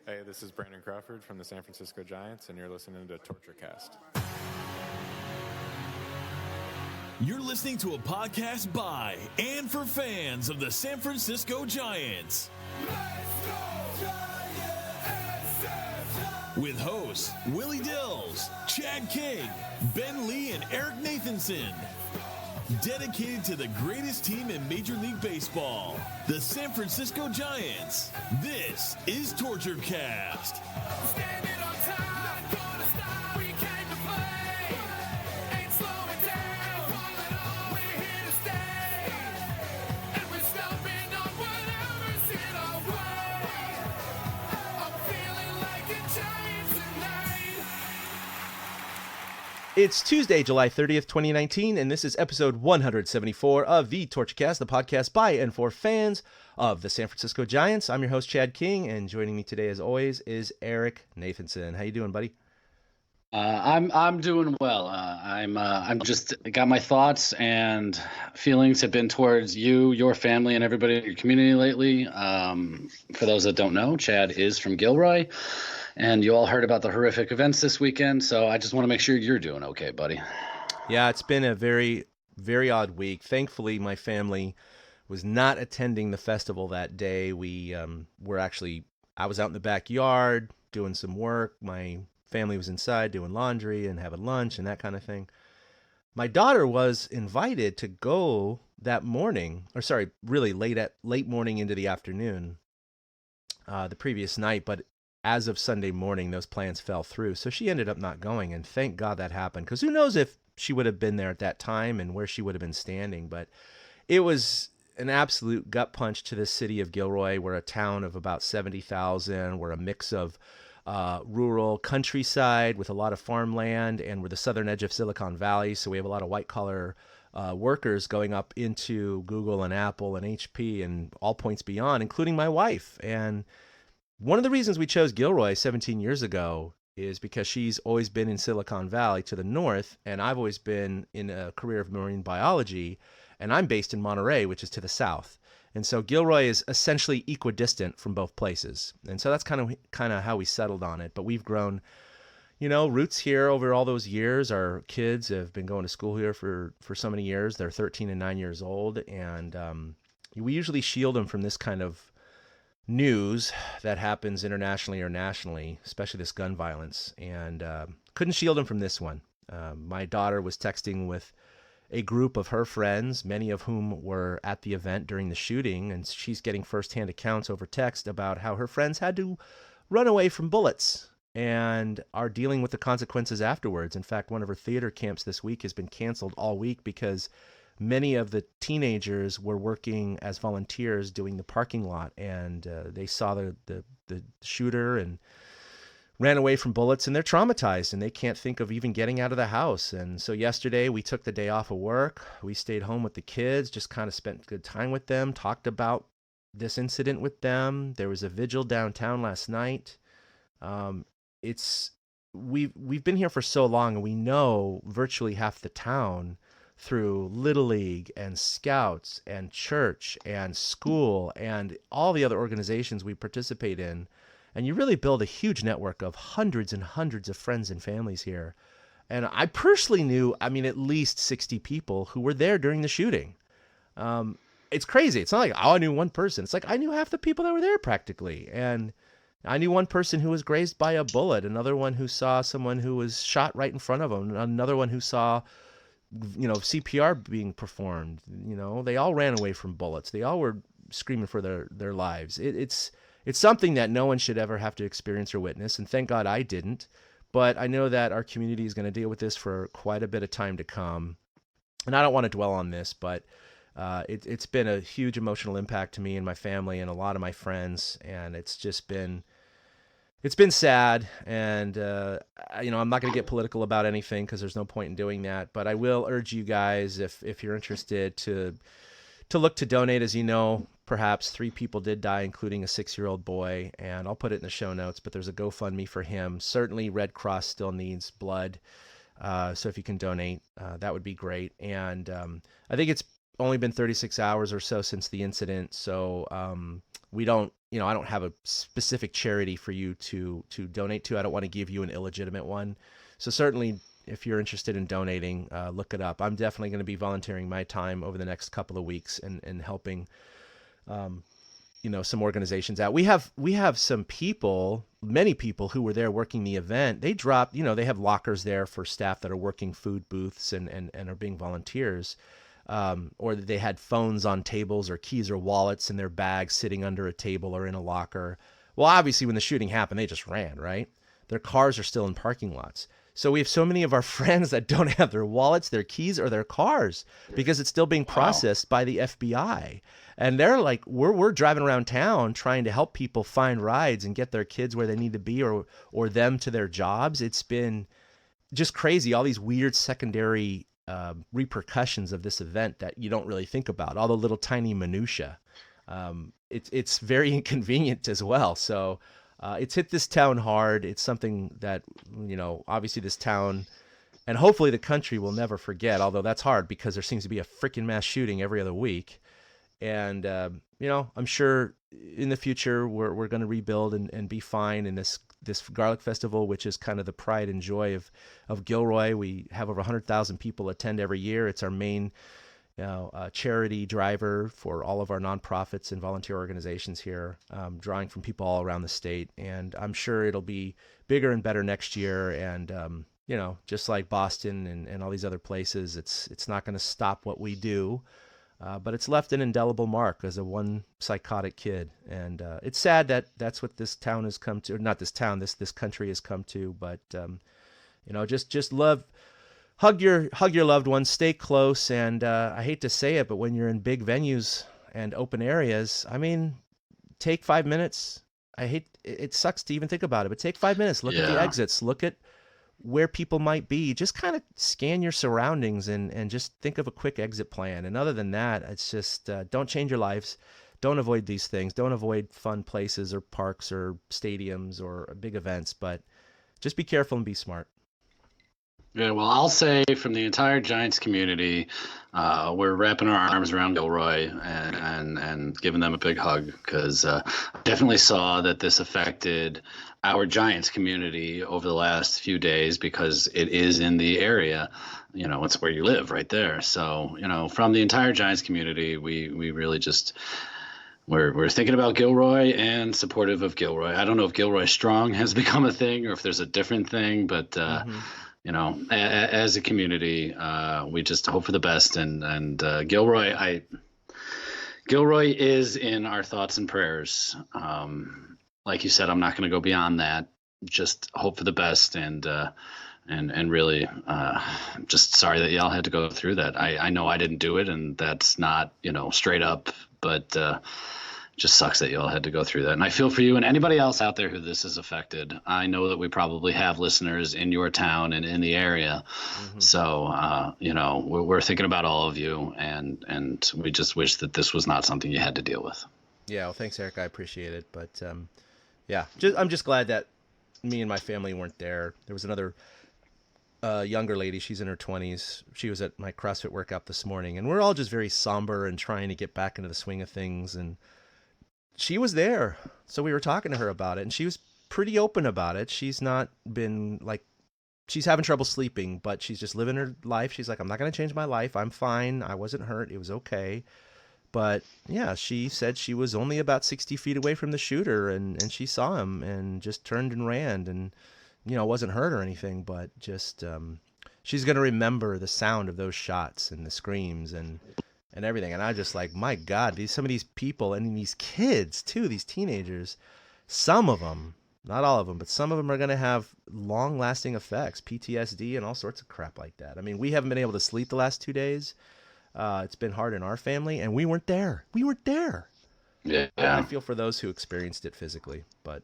Hey, this is Brandon Crawford from the San Francisco Giants, and you're listening to Torture Cast. You're listening to a podcast by and for fans of the San Francisco Giants. Let's go, Giants! With hosts Willie Dills, Chad King, Ben Lee, and Eric Nathanson. Dedicated to the greatest team in Major League Baseball, the San Francisco Giants. This is Torture Cast. Standing on time, gonna stop. We came to play. Ain't slowing down. We're here to stay. And we're stomping on whatever's in our way. I'm feeling like a Giant tonight. It's Tuesday, July 30th, 2019, and this is episode 174 of the TortureCast, the podcast by and for fans of the San Francisco Giants. I'm your host, Chad King, and joining me today, as always, is Eric Nathanson. How you doing, buddy? I'm doing well. I'm just got my thoughts and feelings have been towards you, your family, and everybody in your community lately. For those that don't know, Chad is from Gilroy. And you all heard about the horrific events this weekend, so I just want to make sure you're doing okay, buddy. Yeah, it's been a very, very odd week. Thankfully, my family was not attending the festival that day. I was out in the backyard doing some work. My family was inside doing laundry and having lunch and that kind of thing. My daughter was invited to go that morning, really late morning into the afternoon, the previous night, but as of Sunday morning, those plans fell through. So she ended up not going, and thank God that happened, because who knows if she would have been there at that time and where she would have been standing. But it was an absolute gut punch to the city of Gilroy. We're a town of about 70,000. We're a mix of rural countryside with a lot of farmland, and we're the southern edge of Silicon Valley, so we have a lot of white-collar workers going up into Google and Apple and HP and all points beyond, including my wife. And one of the reasons we chose Gilroy 17 years ago is because she's always been in Silicon Valley to the north, and I've always been in a career of marine biology, and I'm based in Monterey, which is to the south. And so Gilroy is essentially equidistant from both places. And so that's kind of how we settled on it. But we've grown, roots here over all those years. Our kids have been going to school here for so many years. They're 13 and 9 years old, and we usually shield them from this kind of news that happens internationally or nationally, especially this gun violence, and couldn't shield him from this one. My daughter was texting with a group of her friends, many of whom were at the event during the shooting, and she's getting firsthand accounts over text about how her friends had to run away from bullets and are dealing with the consequences afterwards. In fact, one of her theater camps this week has been canceled all week because many of the teenagers were working as volunteers doing the parking lot, and they saw the shooter and ran away from bullets, and they're traumatized, and they can't think of even getting out of the house. And so yesterday we took the day off of work. We stayed home with the kids, just kind of spent good time with them, talked about this incident with them. There was a vigil downtown last night. We've been here for so long, and we know virtually half the town through Little League and Scouts and church and school and all the other organizations we participate in. And you really build a huge network of hundreds and hundreds of friends and families here. And I personally knew, at least 60 people who were there during the shooting. It's crazy. It's not like, I knew one person. It's like I knew half the people that were there practically. And I knew one person who was grazed by a bullet, another one who saw someone who was shot right in front of him, another one who saw CPR being performed. They all ran away from bullets. They all were screaming for their lives. It's something that no one should ever have to experience or witness, and thank God I didn't. But I know that our community is going to deal with this for quite a bit of time to come, and I don't want to dwell on this, but it's been a huge emotional impact to me and my family and a lot of my friends, and it's been sad, and I'm not going to get political about anything because there's no point in doing that. But I will urge you guys, if you're interested, to look to donate. As you know, perhaps 3 people did die, including a 6-year-old boy, and I'll put it in the show notes. But there's a GoFundMe for him. Certainly, Red Cross still needs blood, so if you can donate, that would be great. And I think it's only been 36 hours or so since the incident, so we don't I don't have a specific charity for you to donate to. I don't want to give you an illegitimate one. So certainly, if you're interested in donating, look it up. I'm definitely going to be volunteering my time over the next couple of weeks and helping, some organizations out. We have some people, many people who were there working the event. They dropped, they have lockers there for staff that are working food booths and are being volunteers. Or they had phones on tables or keys or wallets in their bags sitting under a table or in a locker. Well, obviously, when the shooting happened, they just ran, right? Their cars are still in parking lots. So we have so many of our friends that don't have their wallets, their keys, or their cars because it's still being processed by the FBI. And they're like, we're driving around town trying to help people find rides and get their kids where they need to be or them to their jobs. It's been just crazy, all these weird secondary repercussions of this event that you don't really think about, all the little tiny minutia. It's very inconvenient as well. So it's hit this town hard. It's something that, obviously this town and hopefully the country will never forget, although that's hard because there seems to be a freaking mass shooting every other week. And, I'm sure in the future we're going to rebuild and be fine in this Garlic Festival, which is kind of the pride and joy of Gilroy. We have over 100,000 people attend every year. It's our main charity driver for all of our nonprofits and volunteer organizations here, drawing from people all around the state. And I'm sure it'll be bigger and better next year. And, just like Boston and all these other places, it's not going to stop what we do. But it's left an indelible mark as one psychotic kid. And it's sad that that's what this town has come to, or not this town, this country has come to. But, just hug your loved ones, stay close. And I hate to say it, but when you're in big venues and open areas, take 5 minutes. It sucks to even think about it, but take 5 minutes, look at the exits, look at where people might be, just kind of scan your surroundings and just think of a quick exit plan. And other than that, it's just don't change your lives. Don't avoid these things. Don't avoid fun places or parks or stadiums or big events, but just be careful and be smart. Yeah, well, I'll say from the entire Giants community, we're wrapping our arms around Gilroy and giving them a big hug because I definitely saw that this affected our Giants community over the last few days because it is in the area. It's where you live right there. So, from the entire Giants community, we really just we're thinking about Gilroy and supportive of Gilroy. I don't know if Gilroy Strong has become a thing or if there's a different thing, but as a community, we just hope for the best. And Gilroy is in our thoughts and prayers. Like you said, I'm not going to go beyond that. Just hope for the best and really just sorry that y'all had to go through that. I know I didn't do it, and that's not straight up, but just sucks that you all had to go through that. And I feel for you and anybody else out there who this has affected. I know that we probably have listeners in your town and in the area. Mm-hmm. So, we're thinking about all of you, and we just wish that this was not something you had to deal with. Yeah, well, thanks, Eric. I appreciate it. But, I'm just glad that me and my family weren't there. There was another younger lady. She's in her 20s. She was at my CrossFit workout this morning, and we're all just very somber and trying to get back into the swing of things. And she was there, so we were talking to her about it, and she was pretty open about it. She's not been she's having trouble sleeping, but she's just living her life. She's like, I'm not going to change my life. I'm fine. I wasn't hurt. It was okay. But yeah, she said she was only about 60 feet away from the shooter, and she saw him and just turned and ran, and wasn't hurt or anything, but just she's going to remember the sound of those shots and the screams and everything. And I just like, my God, some of these people and these kids too, these teenagers, some of them, not all of them, but some of them are going to have long lasting effects, PTSD and all sorts of crap like that. We haven't been able to sleep the last 2 days. It's been hard in our family, and we weren't there. Yeah. I feel for those who experienced it physically, but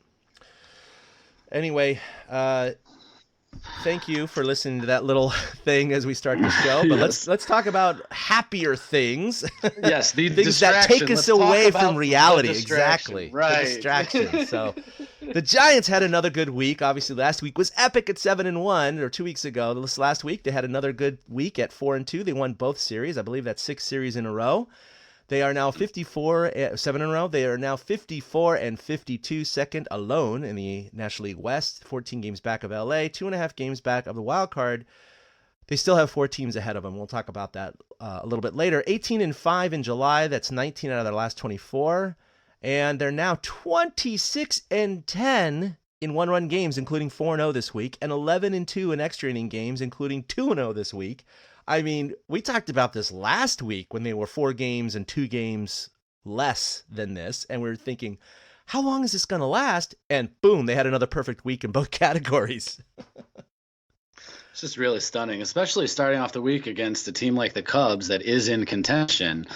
anyway, thank you for listening to that little thing as we start the show. But let's talk about happier things. Yes, the things that take us away from reality. Exactly, right? The distraction. So, the Giants had another good week. Obviously, last week was epic at 7-1, or 2 weeks ago. This last week they had another good week at 4-2. They won both series. I believe that's 6 series in a row. They are now 7 in a row. They are now 54 and 52, second alone in the National League West, 14 games back of LA, 2.5 games back of the wild card. They still have 4 teams ahead of them. We'll talk about that a little bit later. 18 and 5 in July. That's 19 out of their last 24. And they're now 26 and 10 in one-run games, including 4-0 this week, and 11 and 2 in extra inning games, including 2-0 this week. I mean, we talked about this last week when they were 4 games and 2 games less than this, and we were thinking, how long is this going to last? And boom, they had another perfect week in both categories. It's just really stunning, especially starting off the week against a team like the Cubs that is in contention.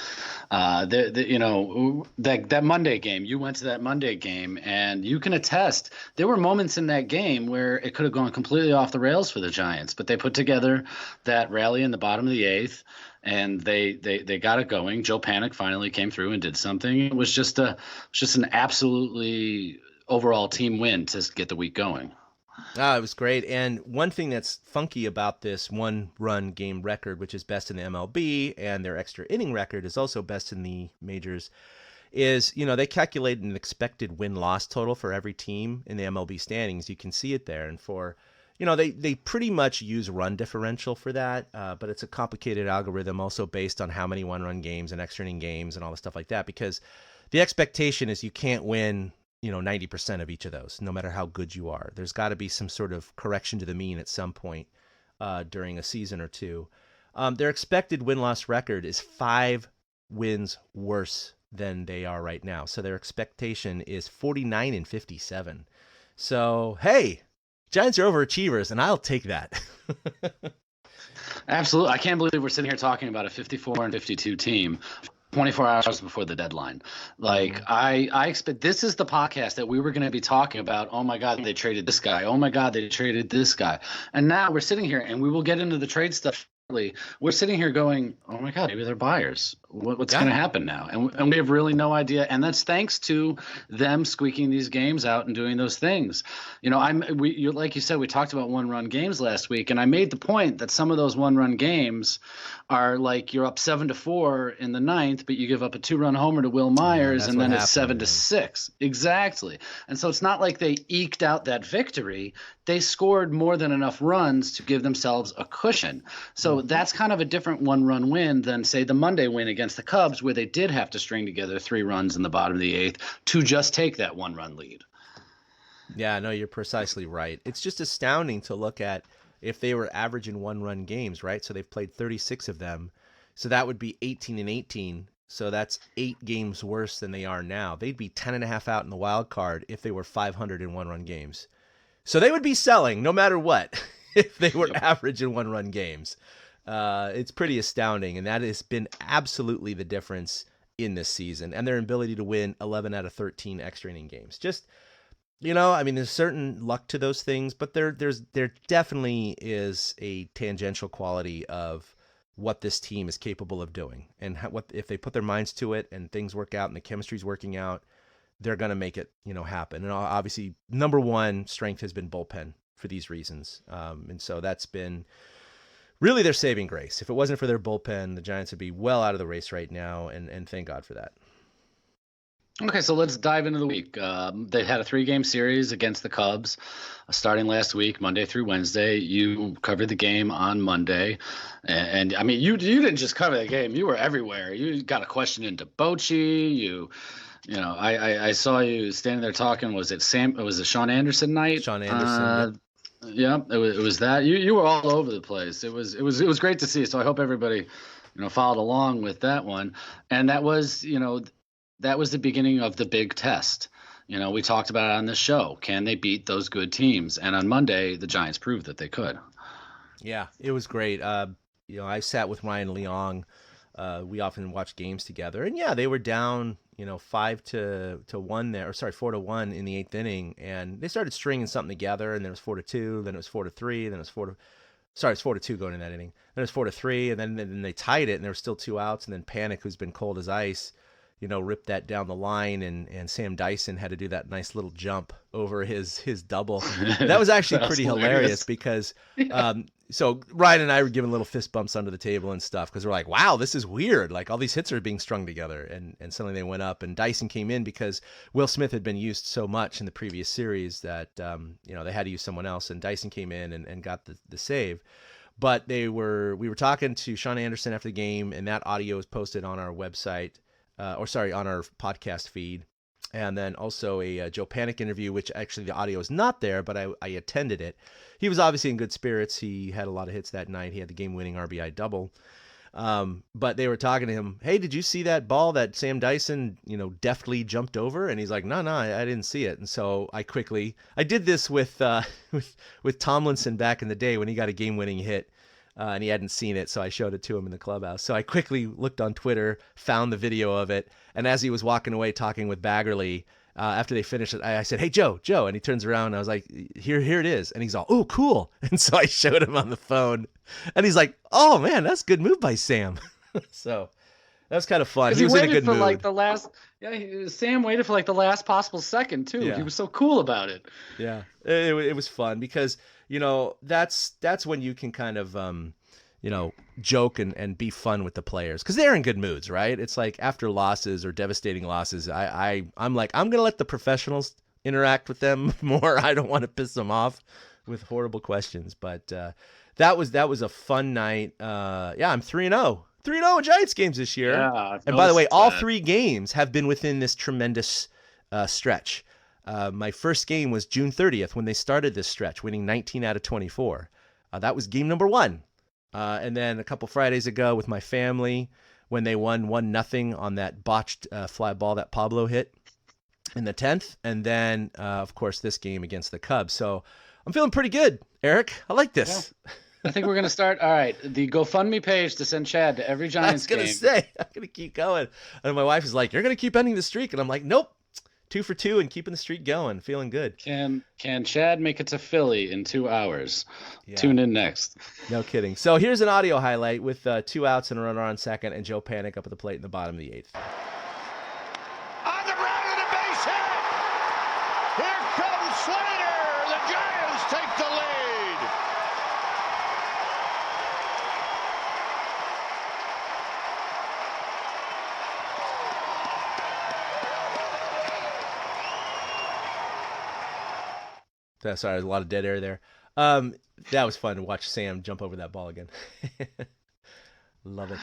That Monday game, you went to that Monday game, and you can attest there were moments in that game where it could have gone completely off the rails for the Giants, but they put together that rally in the bottom of the 8th, and they got it going. Joe Panic finally came through and did something. It was just an absolutely overall team win to get the week going. It was great. And one thing that's funky about this one-run game record, which is best in the MLB, and their extra inning record is also best in the majors, is, they calculate an expected win-loss total for every team in the MLB standings. You can see it there. And for, they pretty much use run differential for that, but it's a complicated algorithm also based on how many one-run games and extra inning games and all the stuff like that, because the expectation is you can't win 90% of each of those, no matter how good you are. There's got to be some sort of correction to the mean at some point during a season or two. Their expected win-loss record is 5 wins worse than they are right now. So their expectation is 49 and 57. So, hey, Giants are overachievers, and I'll take that. Absolutely. I can't believe we're sitting here talking about a 54 and 52 team 24 hours before the deadline. I expect this is the podcast that we were going to be talking about. Oh my God, they traded this guy. Oh my God, they traded this guy. And now we're sitting here, and we will get into the trade stuff. We're sitting here going, oh my God, maybe they're buyers. What's going to happen now? And we have really no idea. And that's thanks to them squeaking these games out and doing those things. Like you said, we talked about one-run games last week, and I made the point that some of those one-run games are like you're up 7-4 in the 9th, but you give up a 2-run homer to Will Myers, and then it's 7-6. Exactly. And so it's not like they eked out that victory. They scored more than enough runs to give themselves a cushion. So that's kind of a different one-run win than, say, the Monday win against the Cubs, where they did have to string together 3 runs in the bottom of the 8th to just take that 1-run lead. Yeah, no, you're precisely right. It's just astounding to look at if they were averaging 1-run games, right? So they've played 36 of them. So that would be 18 and 18. So that's 8 games worse than they are now. They'd be 10.5 out in the wild card if they were 500 in 1-run games. So they would be selling no matter what if they were average in 1-run games. It's pretty astounding, and that has been absolutely the difference in this season, and their ability to win 11 out of 13 extra inning games. Just, there's certain luck to those things, but there definitely is a tangential quality of what this team is capable of doing, and what if they put their minds to it and things work out and the chemistry's working out, they're going to make it, happen. And obviously, number one strength has been bullpen for these reasons, and so that's been really their saving grace. If it wasn't for their bullpen, the Giants would be well out of the race right now, and thank God for that. Okay, so let's dive into the week. They had a 3-game series against the Cubs starting last week, Monday through Wednesday. You covered the game on Monday. And I mean, you didn't just cover the game. You were everywhere. You got a question into Bochy. I saw you standing there talking. Was it Sean Anderson night? Sean Anderson, yep. Yeah, it was that. You were all over the place. It was great to see. So I hope everybody, followed along with that one. And that was the beginning of the big test. We talked about it on this show. Can they beat those good teams? And on Monday, the Giants proved that they could. Yeah, it was great. I sat with Ryan Leong. We often watch games together, and yeah, they were down, 5-1 there, 4-1 in the 8th inning, and they started stringing something together, and then it was 4-2, then it was 4-3, then it was 4-2 going in that inning, then it was 4-3, and then they tied it, and there were still 2 outs, and then Panic, who's been cold as ice, ripped that down the line, and Sam Dyson had to do that nice little jump over his double. That was actually pretty hilarious because so Ryan and I were giving little fist bumps under the table and stuff because we're like, wow, this is weird. Like all these hits are being strung together, and suddenly they went up, and Dyson came in because Will Smith had been used so much in the previous series that they had to use someone else, and Dyson came in and got the save. But we were talking to Sean Anderson after the game, and that audio is posted on our website. On our podcast feed, and then also a Joe Panik interview, which actually the audio is not there, but I attended it. He was obviously in good spirits. He had a lot of hits that night. He had the game-winning RBI double. But they were talking to him, hey, did you see that ball that Sam Dyson, deftly jumped over? And he's like, no, I didn't see it. And so I did this with Tomlinson back in the day when he got a game-winning hit. And he hadn't seen it, so I showed it to him in the clubhouse. So I quickly looked on Twitter, found the video of it, and as he was walking away talking with Baggerly, after they finished it, I said, hey, Joe, and he turns around, and I was like, here it is. And he's all, oh, cool. And so I showed him on the phone, and he's like, oh, man, that's a good move by Sam. So that was kind of fun. He was in a good mood. Sam waited for the last possible second, too. Yeah. He was so cool about it. Yeah, it was fun because that's when you can kind of, joke and be fun with the players because they're in good moods, right? It's like after losses or devastating losses, I'm like, I'm going to let the professionals interact with them more. I don't want to piss them off with horrible questions. But that was a fun night. I'm 3-0. 3-0 in Giants games this year. Yeah, and by the way, all 3 games have been within this tremendous stretch. My first game was June 30th when they started this stretch, winning 19 out of 24. That was game number 1. And then a couple Fridays ago with my family when they won 1-0 on that botched fly ball that Pablo hit in the 10th. And then, of course, this game against the Cubs. So I'm feeling pretty good, Eric. I like this. Yeah. I think we're going to start. All right. The GoFundMe page to send Chad to every Giants game. I was going to say, I'm going to keep going. And my wife is like, you're going to keep ending the streak. And I'm like, nope. 2 for 2 and keeping the streak going. Feeling good. Can Chad make it to Philly in 2 hours? Yeah. Tune in next. No kidding. So here's an audio highlight with 2 outs and a runner on second and Joe Panik up at the plate in the bottom of the 8th. On the ground and a base hit. Here comes Slater. The Giants take the lead. Sorry, there's a lot of dead air there. That was fun to watch Sam jump over that ball again. Love it.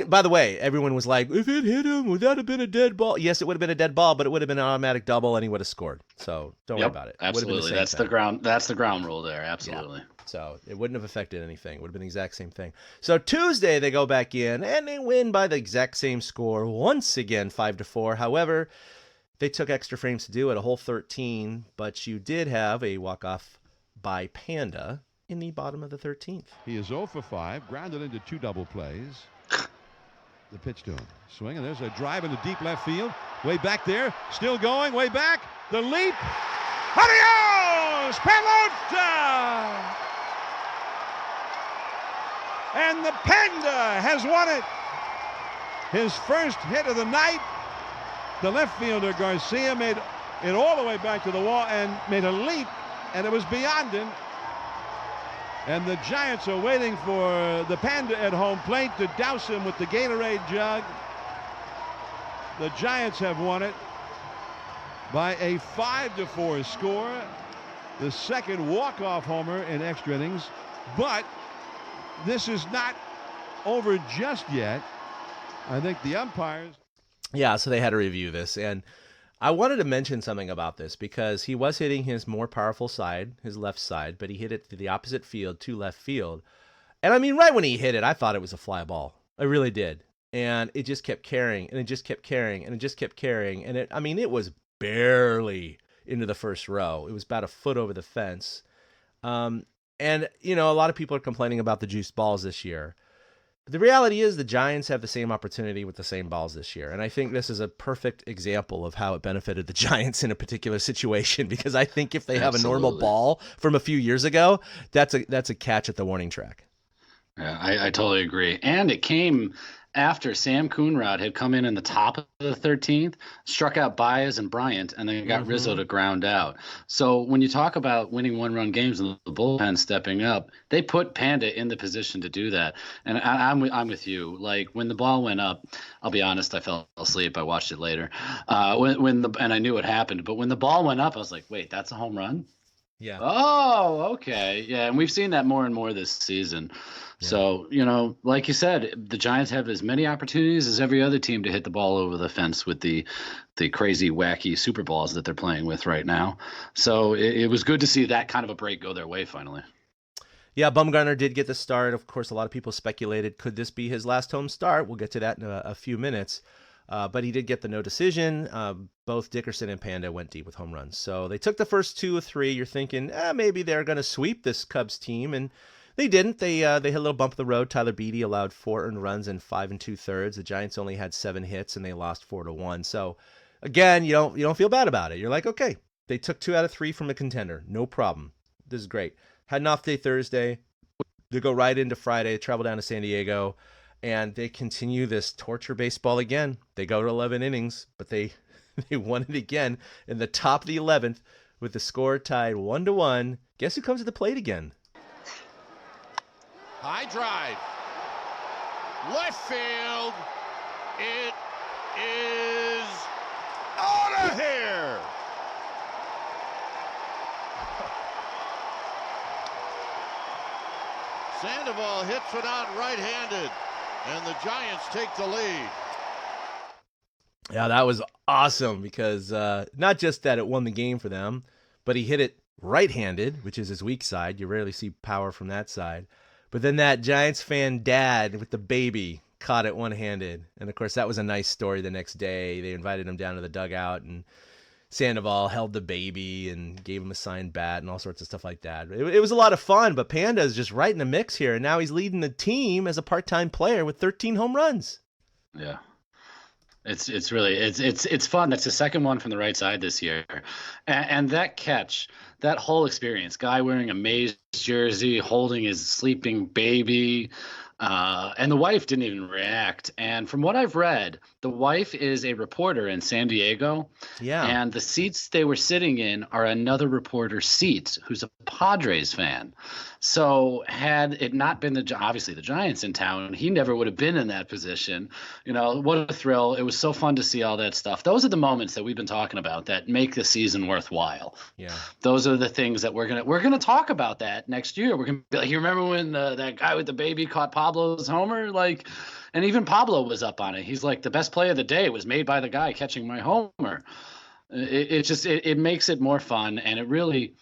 By the way, everyone was like, if it hit him, would that have been a dead ball? Yes, it would have been a dead ball, but it would have been an automatic double and he would have scored. So don't worry about it. Absolutely. That's the ground rule there. Absolutely. Yeah. So it wouldn't have affected anything. It would have been the exact same thing. So Tuesday they go back in and they win by the exact same score once again, 5-4. However, they took extra frames to do it, a whole 13, but you did have a walk-off by Panda in the bottom of the 13th. He is 0 for 5, grounded into 2 double plays. The pitch to him. Swing, and there's a drive into deep left field. Way back there, still going, way back. The leap. Adios! Pelota! And the Panda has won it. His first hit of the night. The left fielder, Garcia, made it all the way back to the wall and made a leap, and it was beyond him. And the Giants are waiting for the Panda at home plate to douse him with the Gatorade jug. The Giants have won it by a 5-4 score. The second walk-off homer in extra innings. But this is not over just yet. I think the umpires... Yeah, so they had to review this, and I wanted to mention something about this because he was hitting his more powerful side, his left side, but he hit it to the opposite field, to left field. And I mean, right when he hit it, I thought it was a fly ball. I really did. And it just kept carrying, and it just kept carrying, and it just kept carrying. And it was barely into the first row. It was about a foot over the fence. And, a lot of people are complaining about the juiced balls this year. But the reality is the Giants have the same opportunity with the same balls this year. And I think this is a perfect example of how it benefited the Giants in a particular situation, because I think if they have a normal ball from a few years ago, that's a catch at the warning track. Yeah, I totally agree. And it came after Sam Coonrod had come in the top of the 13th, struck out Baez and Bryant, and then got Rizzo to ground out. So when you talk about winning 1-run games and the bullpen stepping up, they put Panda in the position to do that. And I'm with you. Like when the ball went up, I'll be honest, I fell asleep. I watched it later. And I knew what happened. But when the ball went up, I was like, wait, that's a home run? Yeah. Oh, okay. Yeah, and we've seen that more and more this season. Yeah. So, like you said, the Giants have as many opportunities as every other team to hit the ball over the fence with the crazy, wacky Super Balls that they're playing with right now. So it was good to see that kind of a break go their way finally. Yeah, Bumgarner did get the start. Of course, a lot of people speculated, could this be his last home start? We'll get to that in a few minutes. But he did get the no decision. Both Dickerson and Panda went deep with home runs. So they took the first 2 or 3. You're thinking, maybe they're going to sweep this Cubs team. And they didn't. They hit a little bump of the road. Tyler Beede allowed 4 earned runs in 5 2/3. The Giants only had 7 hits, and they lost 4-1. So, again, you don't feel bad about it. You're like, okay, they took 2 out of 3 from a contender. No problem. This is great. Had an off day Thursday. They go right into Friday, travel down to San Diego. And they continue this torture baseball again. They go to 11 innings, but they won it again in the top of the 11th with the score tied 1-1. Guess who comes to the plate again? High drive. Left field. It is out of here. Sandoval hits it out right-handed. And the Giants take the lead. Yeah, that was awesome because not just that it won the game for them, but he hit it right-handed, which is his weak side. You rarely see power from that side. But then that Giants fan dad with the baby caught it one-handed. And, of course, that was a nice story the next day. They invited him down to the dugout, and Sandoval held the baby and gave him a signed bat and all sorts of stuff like that. It was a lot of fun, but Panda is just right in the mix here, and now he's leading the team as a part-time player with 13 home runs. Yeah. It's really fun. That's the second one from the right side this year. And that catch, that whole experience, guy wearing a Mays jersey, holding his sleeping baby, and the wife didn't even react. And from what I've read, the wife is a reporter in San Diego. Yeah. And the seats they were sitting in are another reporter's seats who's a Padres fan. So had it not been obviously the Giants in town, he never would have been in that position. What a thrill. It was so fun to see all that stuff. Those are the moments that we've been talking about that make the season worthwhile. Yeah. Those are the things that we're going to talk about that next year. We're going to be like, you remember when that guy with the baby caught Pablo's homer? And even Pablo was up on it. He's like, the best play of the day was made by the guy catching my homer. It makes it more fun. And it really,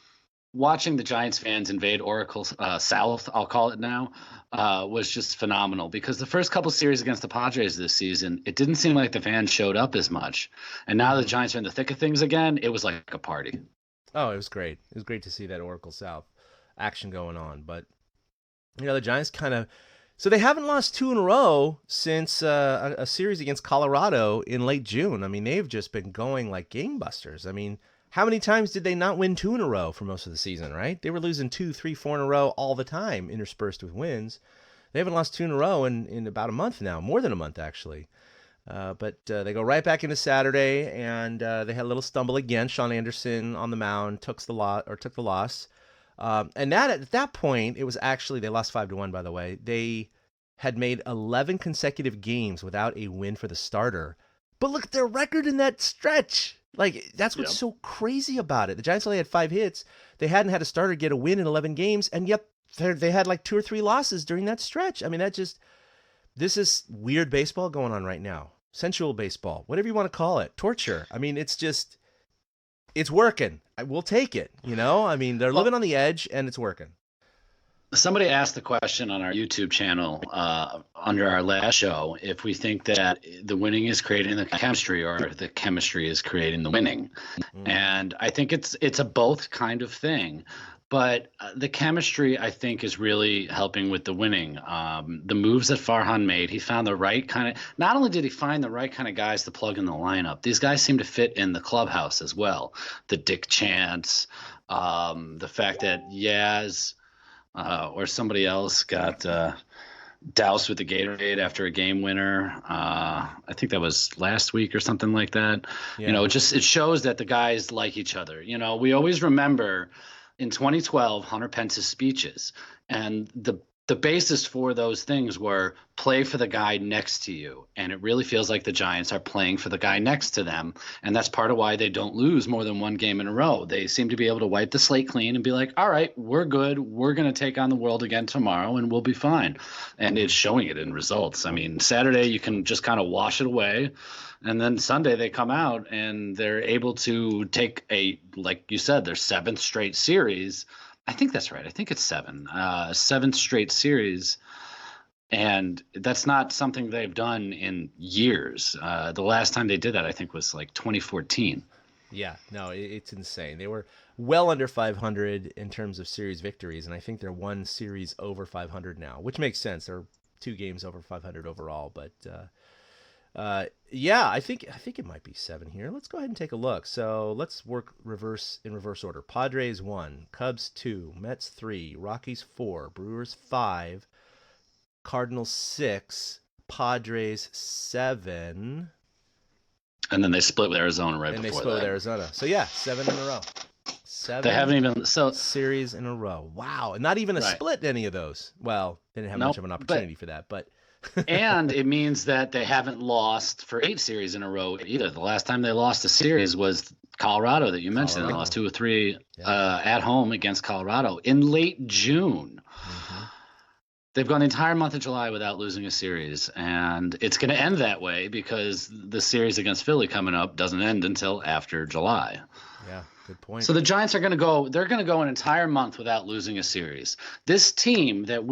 watching the Giants fans invade Oracle South, I'll call it now, was just phenomenal. Because the first couple series against the Padres this season, it didn't seem like the fans showed up as much. And now the Giants are in the thick of things again. It was like a party. Oh, it was great. It was great to see that Oracle South action going on. But, the Giants kind of... So they haven't lost 2 in a row since a series against Colorado in late June. I mean, they've just been going like gangbusters. I mean, how many times did they not win 2 in a row for most of the season, right? They were losing 2, 3, 4 in a row all the time, interspersed with wins. They haven't lost 2 in a row in about a month now, more than a month, actually. But they go right back into Saturday, and they had a little stumble again. Sean Anderson on the mound took the loss. And that at that point, it was actually, they lost 5-1, by the way. They had made 11 consecutive games without a win for the starter. But look at their record in that stretch. That's what's so crazy about it. The Giants only had 5 hits. They hadn't had a starter get a win in 11 games, and yet they had 2 or 3 losses during that stretch. I mean, this is weird baseball going on right now. Sensual baseball, whatever you want to call it. Torture. I mean, it's working. We'll take it, I mean, they're living on the edge, and it's working. Somebody asked the question on our YouTube channel under our last show if we think that the winning is creating the chemistry or the chemistry is creating the winning. Mm-hmm. And I think it's a both kind of thing. But the chemistry, I think, is really helping with the winning. The moves that Farhan made, he found the right kind of – not only did he find the right kind of guys to plug in the lineup, these guys seem to fit in the clubhouse as well. The Dick Chance, the fact that Yaz or somebody else got doused with the Gatorade after a game winner. I think that was last week or something like that. Yeah. You know, it shows that the guys like each other. You know, we always remember in 2012 Hunter Pence's speeches, and the basis for those things were play for the guy next to you. And it really feels like the Giants are playing for the guy next to them. And that's part of why they don't lose more than one game in a row. They seem to be able to wipe the slate clean and be like, all right, we're good. We're going to take on the world again tomorrow and we'll be fine. And it's showing it in results. I mean, Saturday, you can just kind of wash it away. And then Sunday they come out and they're able to take like you said, their 7th straight series. I think that's right. I think it's 7. 7th straight series. And that's not something they've done in years. The last time they did that, I think, was like 2014. Yeah, no, it's insane. They were well under 500 in terms of series victories, and I think they're 1 series over 500 now, which makes sense. They're 2 games over 500 overall, but yeah, I think it might be 7 here. Let's go ahead and take a look. So let's work in reverse order. Padres 1, Cubs 2, Mets 3, Rockies 4, Brewers 5, Cardinals 6, Padres 7. And then they split with Arizona right before that. And they split with Arizona. So yeah, 7 in a row. 7. They haven't even series in a row. Wow, and not even a split in any of those. Well, they didn't have much of an opportunity for that, but. And it means that they haven't lost for 8 series in a row either. The last time they lost a series was Colorado that you mentioned. They lost 2 or 3 at home against Colorado in late June. Mm-hmm. They've gone the entire month of July without losing a series, and it's going to end that way because the series against Philly coming up doesn't end until after July. Yeah, good point. So the Giants are going to go – they're going to go an entire month without losing a series. This team that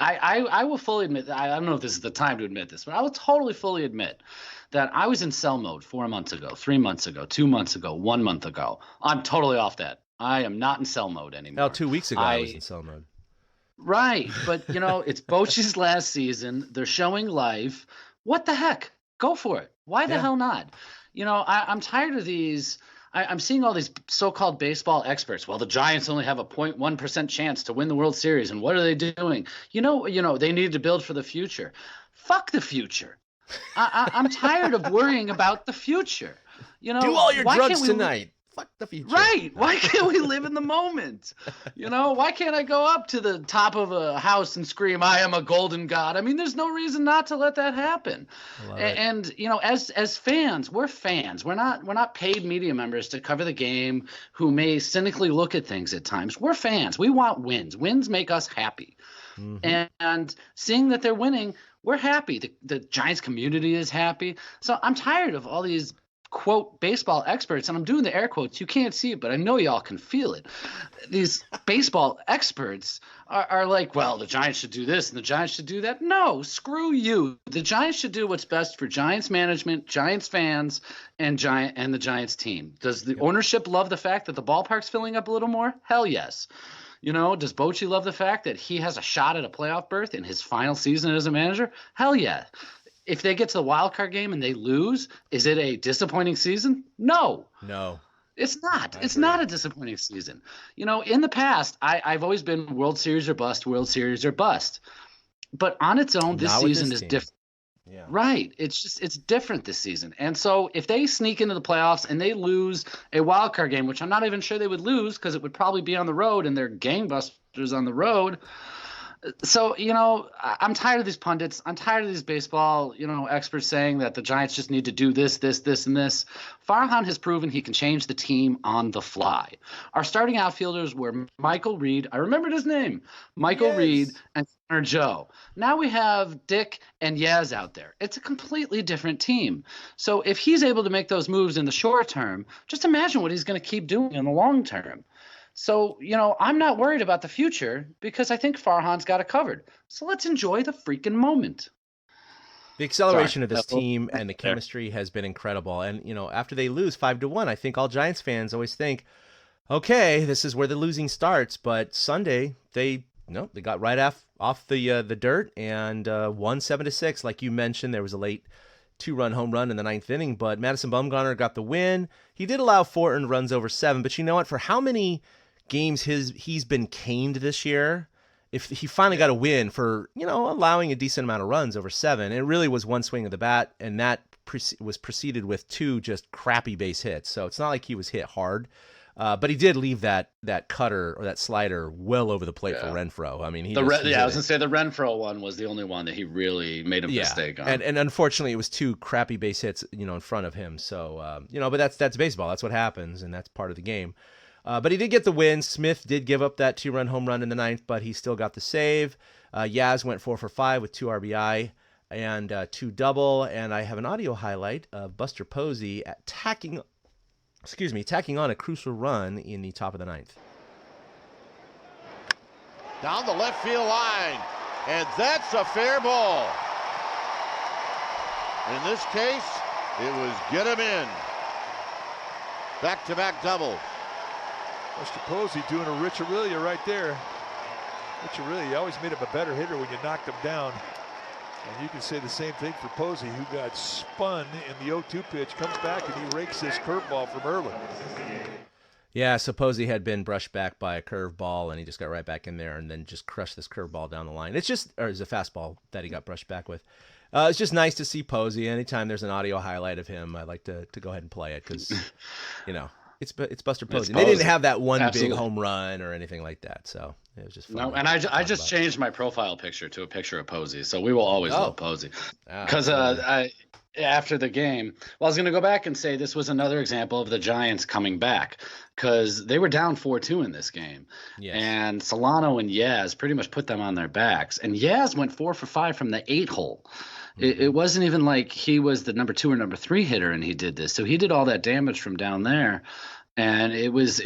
I will fully admit, I don't know if this is the time to admit this, but I will totally fully admit that I was in sell mode 4 months ago, 3 months ago, 2 months ago, 1 month ago. I'm totally off that. I am not in sell mode anymore. Now, 2 weeks ago, I was in sell mode. Right. But, you know, it's Bochy's last season. They're showing life. What the heck? Go for it. Why the hell not? You know, I'm tired of these. I'm seeing all these so-called baseball experts. Well, the Giants only have a 0.1% chance to win the World Series, and what are they doing? You know, they need to build for the future. Fuck the future. I'm tired of worrying about the future. You know, do all your drugs tonight. Fuck the future. Right. Why can't we live in the moment? You know, why can't I go up to the top of a house and scream, I am a golden god? I mean, there's no reason not to let that happen. And, you know, as fans, we're fans. We're not paid media members to cover the game who may cynically look at things at times. We're fans. We want wins. Wins make us happy. Mm-hmm. And seeing that they're winning, we're happy. The Giants community is happy. So I'm tired of all these quote baseball experts, and I'm doing the air quotes. You can't see it, but I know y'all can feel it. These baseball experts are like, well, the Giants should do this and the Giants should do that. No, screw you. The Giants should do what's best for Giants management, Giants fans, and the Giants team. Does the ownership love the fact that the ballpark's filling up a little more? Hell yes. You know, does Bochy love the fact that he has a shot at a playoff berth in his final season as a manager? Hell yeah. If they get to the wild card game and they lose, is it a disappointing season? No. It's not. It's not a disappointing season. You know, in the past, I've always been World Series or bust, World Series or bust. But on its own, this season is different. Yeah. Right. It's different this season. And so if they sneak into the playoffs and they lose a wild card game, which I'm not even sure they would lose because it would probably be on the road and they're gangbusters on the road. So, you know, I'm tired of these pundits. I'm tired of these baseball, you know, experts saying that the Giants just need to do this, and this. Farhan has proven he can change the team on the fly. Our starting outfielders were Michael Reed. I remembered his name. Michael Reed and Connor Joe. Now we have Dick and Yaz out there. It's a completely different team. So if he's able to make those moves in the short term, just imagine what he's going to keep doing in the long term. So, you know, I'm not worried about the future because I think Farhan's got it covered. So let's enjoy the freaking moment. The acceleration of this team and the chemistry has been incredible. And, you know, after they lose 5-1, I think all Giants fans always think, okay, this is where the losing starts. But Sunday, they got right off the dirt and won 7-6. Like you mentioned, there was a late 2-run home run in the 9th inning, but Madison Bumgarner got the win. He did allow 4 earned runs over 7, but you know what? For how many games he's been caned this year, if he finally got a win for, allowing a decent amount of runs over 7, it really was one swing of the bat, and that was preceded with 2 just crappy base hits. So it's not like he was hit hard. But he did leave that cutter or that slider well over the plate for Renfroe. I mean, I was going to say the Renfroe one was the only one that he really made a mistake on. And unfortunately, it was 2 crappy base hits, in front of him. So, but that's baseball. That's what happens, and that's part of the game. But he did get the win. Smith did give up that 2-run home run in the 9th, but he still got the save. Yaz went 4 for 5 with 2 RBI and 2 double. And I have an audio highlight of Buster Posey tacking on a crucial run in the top of the 9th. Down the left field line, and that's a fair ball. In this case, it was get him in. Back-to-back doubles. Buster Posey doing a Rich Aurelia right there. Rich Aurelia always made him a better hitter when you knocked him down. And you can say the same thing for Posey, who got spun in the 0-2 pitch, comes back and he rakes his curveball from early. Yeah, so Posey had been brushed back by a curveball, and he just got right back in there and then just crushed this curveball down the line. It's a fastball that he got brushed back with. It's just nice to see Posey. Anytime there's an audio highlight of him, I like to go ahead and play it because, it's Buster Posey. They didn't have that one big home run or anything like that, so it was just fun. No, and I just changed my profile picture to a picture of Posey, so we will always love Posey. Because after the game, I was going to go back and say this was another example of the Giants coming back because they were down 4-2 in this game. Yes. And Solano and Yaz pretty much put them on their backs. And Yaz went 4 for 5 from the 8-hole. It wasn't even like he was the number 2 or number 3 hitter and he did this. So he did all that damage from down there. And it was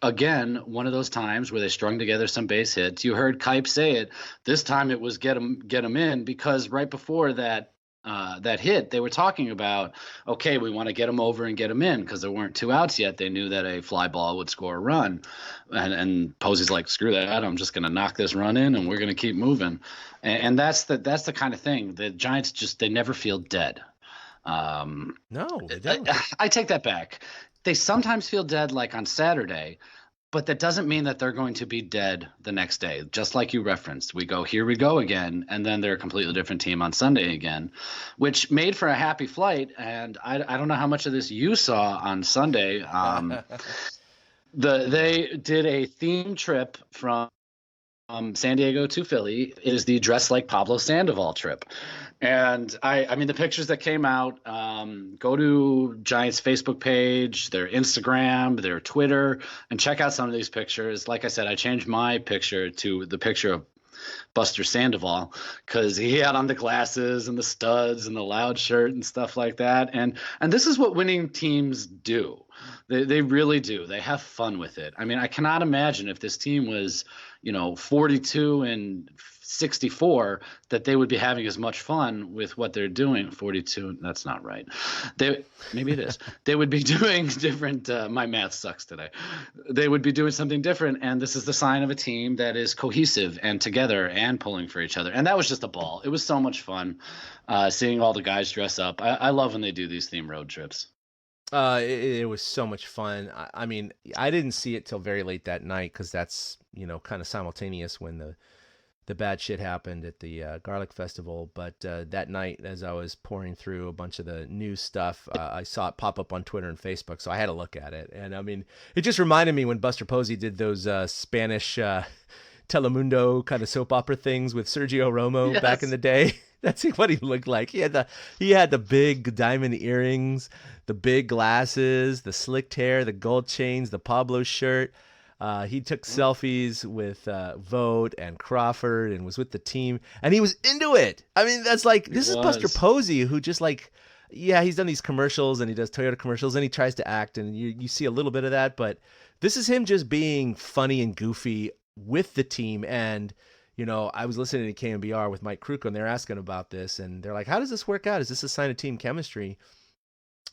again one of those times where they strung together some base hits. You heard Kipe say it. This time it was get him in, because right before that hit, they were talking about, okay, we want to get him over and get him in because there weren't 2 outs yet. They knew that a fly ball would score a run, and Posey's like, screw that, I'm just going to knock this run in and we're going to keep moving. And that's the kind of thing. The Giants they never feel dead. No, they don't. I take that back. They sometimes feel dead, like on Saturday, but that doesn't mean that they're going to be dead the next day. Just like you referenced, here we go again, and then they're a completely different team on Sunday again, which made for a happy flight. And I don't know how much of this you saw on Sunday. They did a theme trip from San Diego to Philly. It is the Dress Like Pablo Sandoval trip. And I mean, the pictures that came out, go to Giants Facebook page, their Instagram, their Twitter, and check out some of these pictures. Like I said, I changed my picture to the picture of Buster Sandoval because he had on the glasses and the studs and the loud shirt and stuff like that. And this is what winning teams do. They really do. They have fun with it. I mean, I cannot imagine if this team was, 42 and 64, that they would be having as much fun with what they're doing. 42, that's not right. Maybe it is. They would be doing different. My math sucks today. They would be doing something different, and this is the sign of a team that is cohesive and together and pulling for each other. And that was just a ball. It was so much fun seeing all the guys dress up. I love when they do these theme road trips. It was so much fun. I mean, I didn't see it till very late that night because that's, kind of simultaneous when the bad shit happened at the Garlic Festival. But that night, as I was pouring through a bunch of the news stuff, I saw it pop up on Twitter and Facebook, so I had to look at it. And I mean, it just reminded me when Buster Posey did those Spanish Telemundo kind of soap opera things with Sergio Romo back in the day. That's what he looked like. He had the big diamond earrings, the big glasses, the slicked hair, the gold chains, the Pablo shirt. He took selfies with Vogt and Crawford and was with the team, and he was into it. I mean, this is Buster Posey, who just he's done these commercials and he does Toyota commercials and he tries to act, and you see a little bit of that, but this is him just being funny and goofy with the team. And I was listening to KNBR with Mike Kruko, and they're asking about this, and they're like, how does this work out? Is this a sign of team chemistry?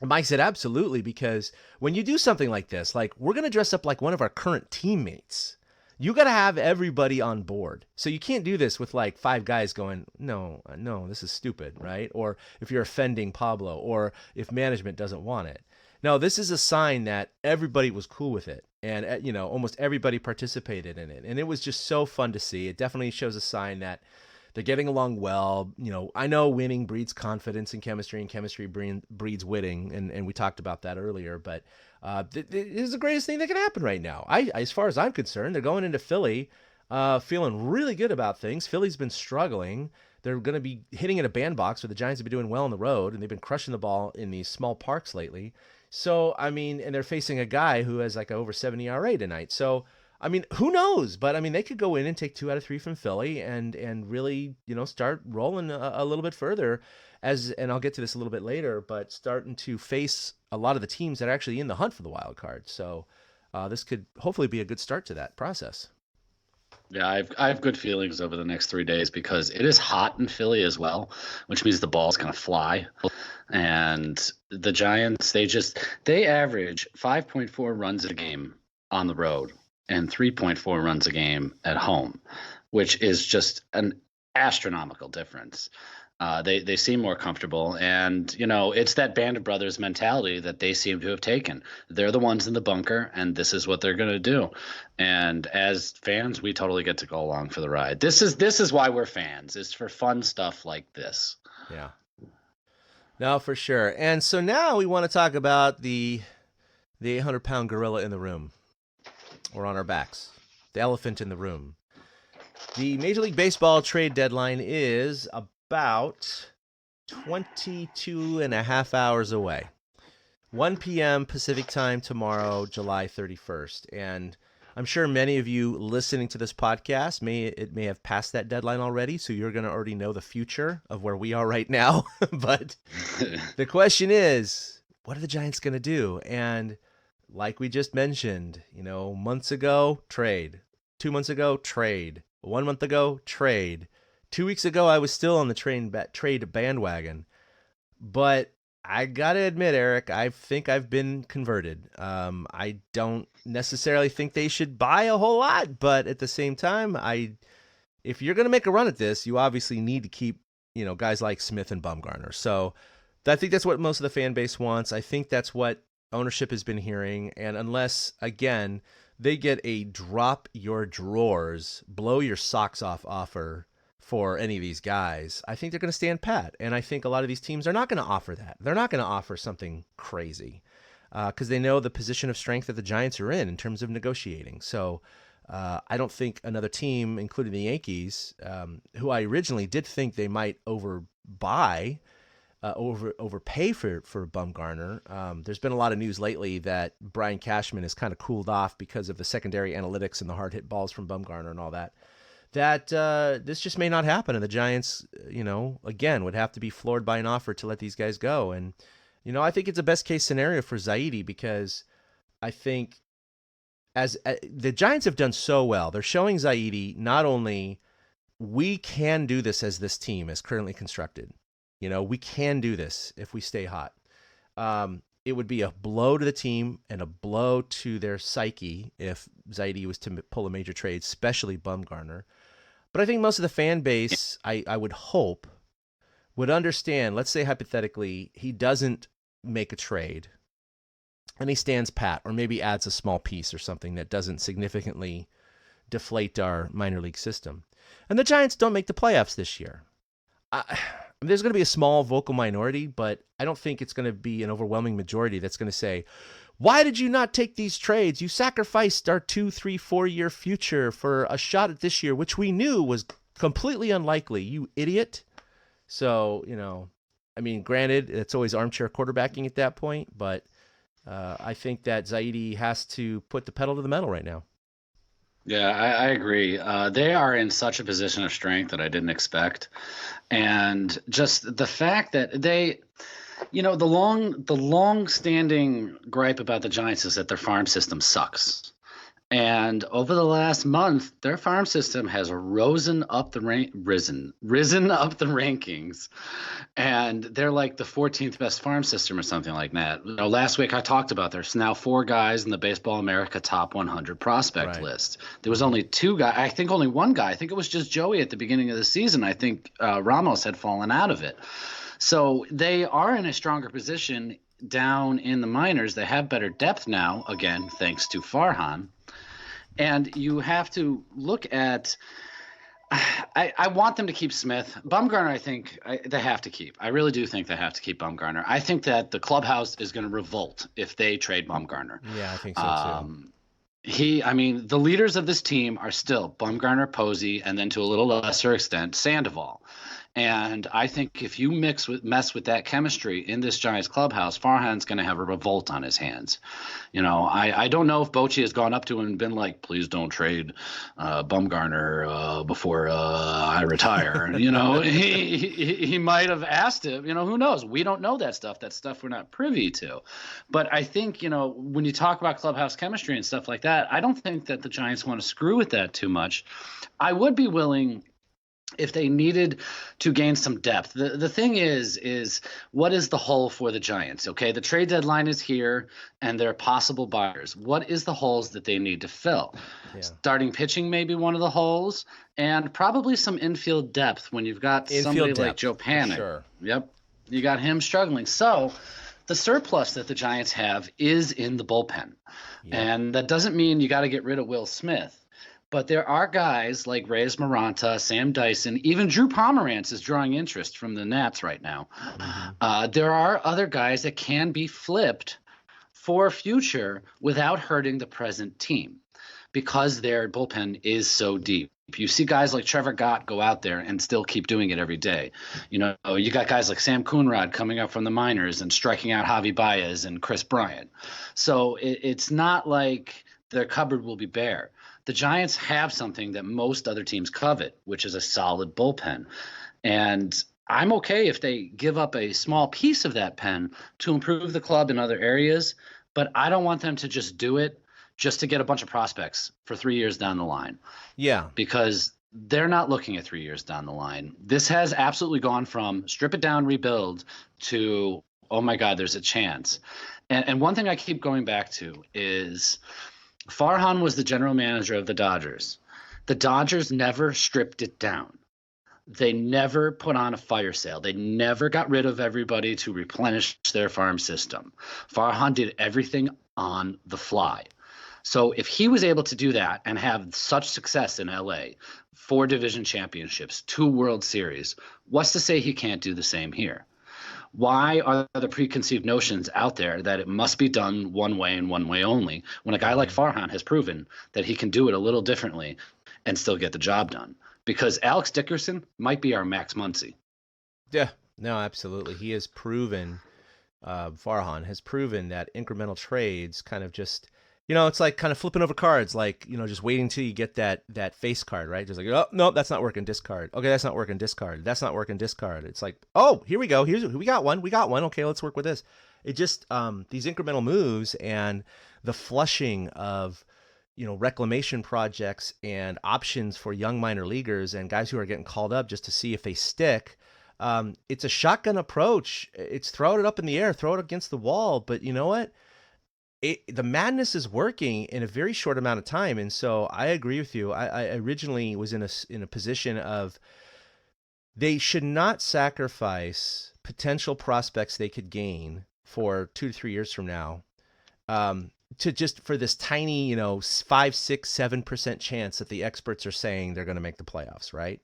And Mike said, absolutely, because when you do something like this, we're going to dress up like one of our current teammates. You got to have everybody on board. So you can't do this with 5 guys going, no, this is stupid, right? Or if you're offending Pablo, or if management doesn't want it. No, this is a sign that everybody was cool with it. And, almost everybody participated in it. And it was just so fun to see. It definitely shows a sign that they're getting along well. I know winning breeds confidence and chemistry breeds winning. And we talked about that earlier. But it is the greatest thing that can happen right now. As far as I'm concerned, they're going into Philly feeling really good about things. Philly's been struggling. They're going to be hitting in a bandbox where the Giants have been doing well on the road, and they've been crushing the ball in these small parks lately. So, and they're facing a guy who has like over 70 ERA tonight. So, who knows? But, they could go in and take 2 out of 3 from Philly and really, start rolling a little bit further and I'll get to this a little bit later, but starting to face a lot of the teams that are actually in the hunt for the wild card. So, this could hopefully be a good start to that process. Yeah, I have good feelings over the next 3 days because it is hot in Philly as well, which means the ball's going to fly. And the Giants, they average 5.4 runs a game on the road and 3.4 runs a game at home, which is just an astronomical difference. They seem more comfortable, and it's that Band of Brothers mentality that they seem to have taken. They're the ones in the bunker, and this is what they're going to do. And as fans, we totally get to go along for the ride. This is why we're fans. It's for fun stuff like this. Yeah. No, for sure. And so now we want to talk about the 800-pound gorilla in the room, or on our backs, the elephant in the room. The Major League Baseball trade deadline is about 22 and a half hours away. 1 p.m. Pacific time tomorrow, July 31st. And I'm sure many of you listening to this podcast may have passed that deadline already, so you're going to already know the future of where we are right now. But the question is, what are the Giants going to do? And like we just mentioned, months ago, trade. 2 months ago, trade. 1 month ago, trade. 2 weeks ago, I was still on the trade bandwagon. But I got to admit, Eric, I think I've been converted. I don't necessarily think they should buy a whole lot, but at the same time, if you're going to make a run at this, you obviously need to keep, guys like Smith and Bumgarner. So I think that's what most of the fan base wants. I think that's what ownership has been hearing. And unless, again, they get a drop your drawers, blow your socks off offer for any of these guys, I think they're going to stand pat. And I think a lot of these teams are not going to offer that. They're not going to offer something crazy because they know the position of strength that the Giants are in terms of negotiating. So I don't think another team, including the Yankees, who I originally did think they might overpay for Bumgarner. There's been a lot of news lately that Brian Cashman has kind of cooled off because of the secondary analytics and the hard hit balls from Bumgarner and all that. That this just may not happen, and the Giants, again, would have to be floored by an offer to let these guys go. And, I think it's a best case scenario for Zaidi because I think as the Giants have done so well, they're showing Zaidi not only we can do this as this team is currently constructed. We can do this if we stay hot. It would be a blow to the team and a blow to their psyche if Zaidi was to pull a major trade, especially Bumgarner. But I think most of the fan base, I would hope, would understand, let's say hypothetically, he doesn't make a trade and he stands pat or maybe adds a small piece or something that doesn't significantly deflate our minor league system. And the Giants don't make the playoffs this year. There's going to be a small vocal minority, but I don't think it's going to be an overwhelming majority that's going to say, why did you not take these trades? You sacrificed our 2, 3, 4 year future for a shot at this year, which we knew was completely unlikely, you idiot. So, granted, it's always armchair quarterbacking at that point, but I think that Zaidi has to put the pedal to the metal right now. Yeah, I agree. They are in such a position of strength that I didn't expect. And just the fact that they, the long-standing gripe about the Giants is that their farm system sucks. And over the last month, their farm system has risen up the rankings, and they're like the 14th best farm system or something like that. Last week I talked about there's now 4 guys in the Baseball America top 100 prospect list. There was only 2 guys. I think only 1 guy. I think it was just Joey at the beginning of the season. I think Ramos had fallen out of it. So they are in a stronger position down in the minors, they have better depth now, again, thanks to Farhan. And you have to look at I want them to keep Smith. Bumgarner, I think they have to keep. I really do think they have to keep Bumgarner. I think that the clubhouse is going to revolt if they trade Bumgarner. Yeah, I think so too. The leaders of this team are still Bumgarner, Posey, and then to a little lesser extent, Sandoval. And I think if you mess with that chemistry in this Giants clubhouse, Farhan's going to have a revolt on his hands. I don't know if Bochy has gone up to him and been like, please don't trade Bumgarner before I retire. He might have asked him. Who knows? We don't know that stuff. That stuff we're not privy to. But I think, when you talk about clubhouse chemistry and stuff like that, I don't think that the Giants want to screw with that too much. I would be willing – if they needed to gain some depth. The thing is what is the hole for the Giants? Okay, the trade deadline is here, and there are possible buyers. What is the holes that they need to fill? Yeah. Starting pitching may be one of the holes, and probably some infield depth when you've got somebody like Joe Panik. Sure. Yep, you got him struggling. So the surplus that the Giants have is in the bullpen, and that doesn't mean you got to get rid of Will Smith. But there are guys like Reyes Maranta, Sam Dyson, even Drew Pomeranz is drawing interest from the Nats right now. Mm-hmm. There are other guys that can be flipped for future without hurting the present team because their bullpen is so deep. You see guys like Trevor Gott go out there and still keep doing it every day. You got guys like Sam Coonrod coming up from the minors and striking out Javi Baez and Chris Bryant. So it's not like their cupboard will be bare. The Giants have something that most other teams covet, which is a solid bullpen. And I'm okay if they give up a small piece of that pen to improve the club in other areas, but I don't want them to just do it just to get a bunch of prospects for 3 years down the line. Yeah. Because they're not looking at 3 years down the line. This has absolutely gone from strip it down, rebuild to, oh my God, there's a chance. And one thing I keep going back to is Farhan was the general manager of the Dodgers. The Dodgers never stripped it down. They never put on a fire sale. They never got rid of everybody to replenish their farm system. Farhan did everything on the fly. So if he was able to do that and have such success in LA, 4 division championships, 2 World Series, what's to say he can't do the same here? Why are the preconceived notions out there that it must be done one way and one way only when a guy like Farhan has proven that he can do it a little differently and still get the job done? Because Alex Dickerson might be our Max Muncy. Yeah, no, absolutely. He has proven, Farhan has proven that incremental trades kind of just, it's like kind of flipping over cards, like, just waiting till you get that face card, right? Just like, oh, no, that's not working, discard. Okay, that's not working, discard. That's not working, discard. It's like, oh, here we go. We got one. Okay, let's work with this. It just, these incremental moves and the flushing of, reclamation projects and options for young minor leaguers and guys who are getting called up just to see if they stick. It's a shotgun approach. It's throw it up in the air, throw it against the wall. But you know what? The madness is working in a very short amount of time. And so I agree with you. I originally was in a position of they should not sacrifice potential prospects they could gain for 2 to 3 years from now to just for this tiny, 5, 6, 7% chance that the experts are saying they're going to make the playoffs, right?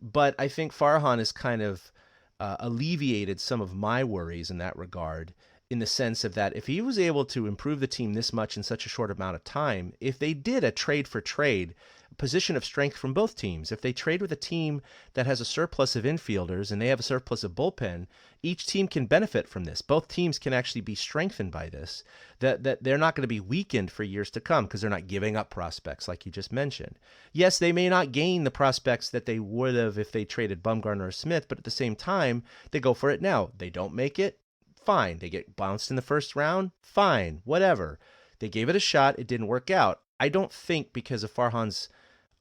But I think Farhan has kind of alleviated some of my worries in that regard, in the sense of that if he was able to improve the team this much in such a short amount of time, if they did a trade for trade, position of strength from both teams, if they trade with a team that has a surplus of infielders and they have a surplus of bullpen, each team can benefit from this. Both teams can actually be strengthened by this, that they're not going to be weakened for years to come because they're not giving up prospects like you just mentioned. Yes, they may not gain the prospects that they would have if they traded Bumgarner or Smith, but at the same time, they go for it now. They don't make it. Fine. They get bounced in the first round. Fine. Whatever. They gave it a shot. It didn't work out. I don't think because of Farhan's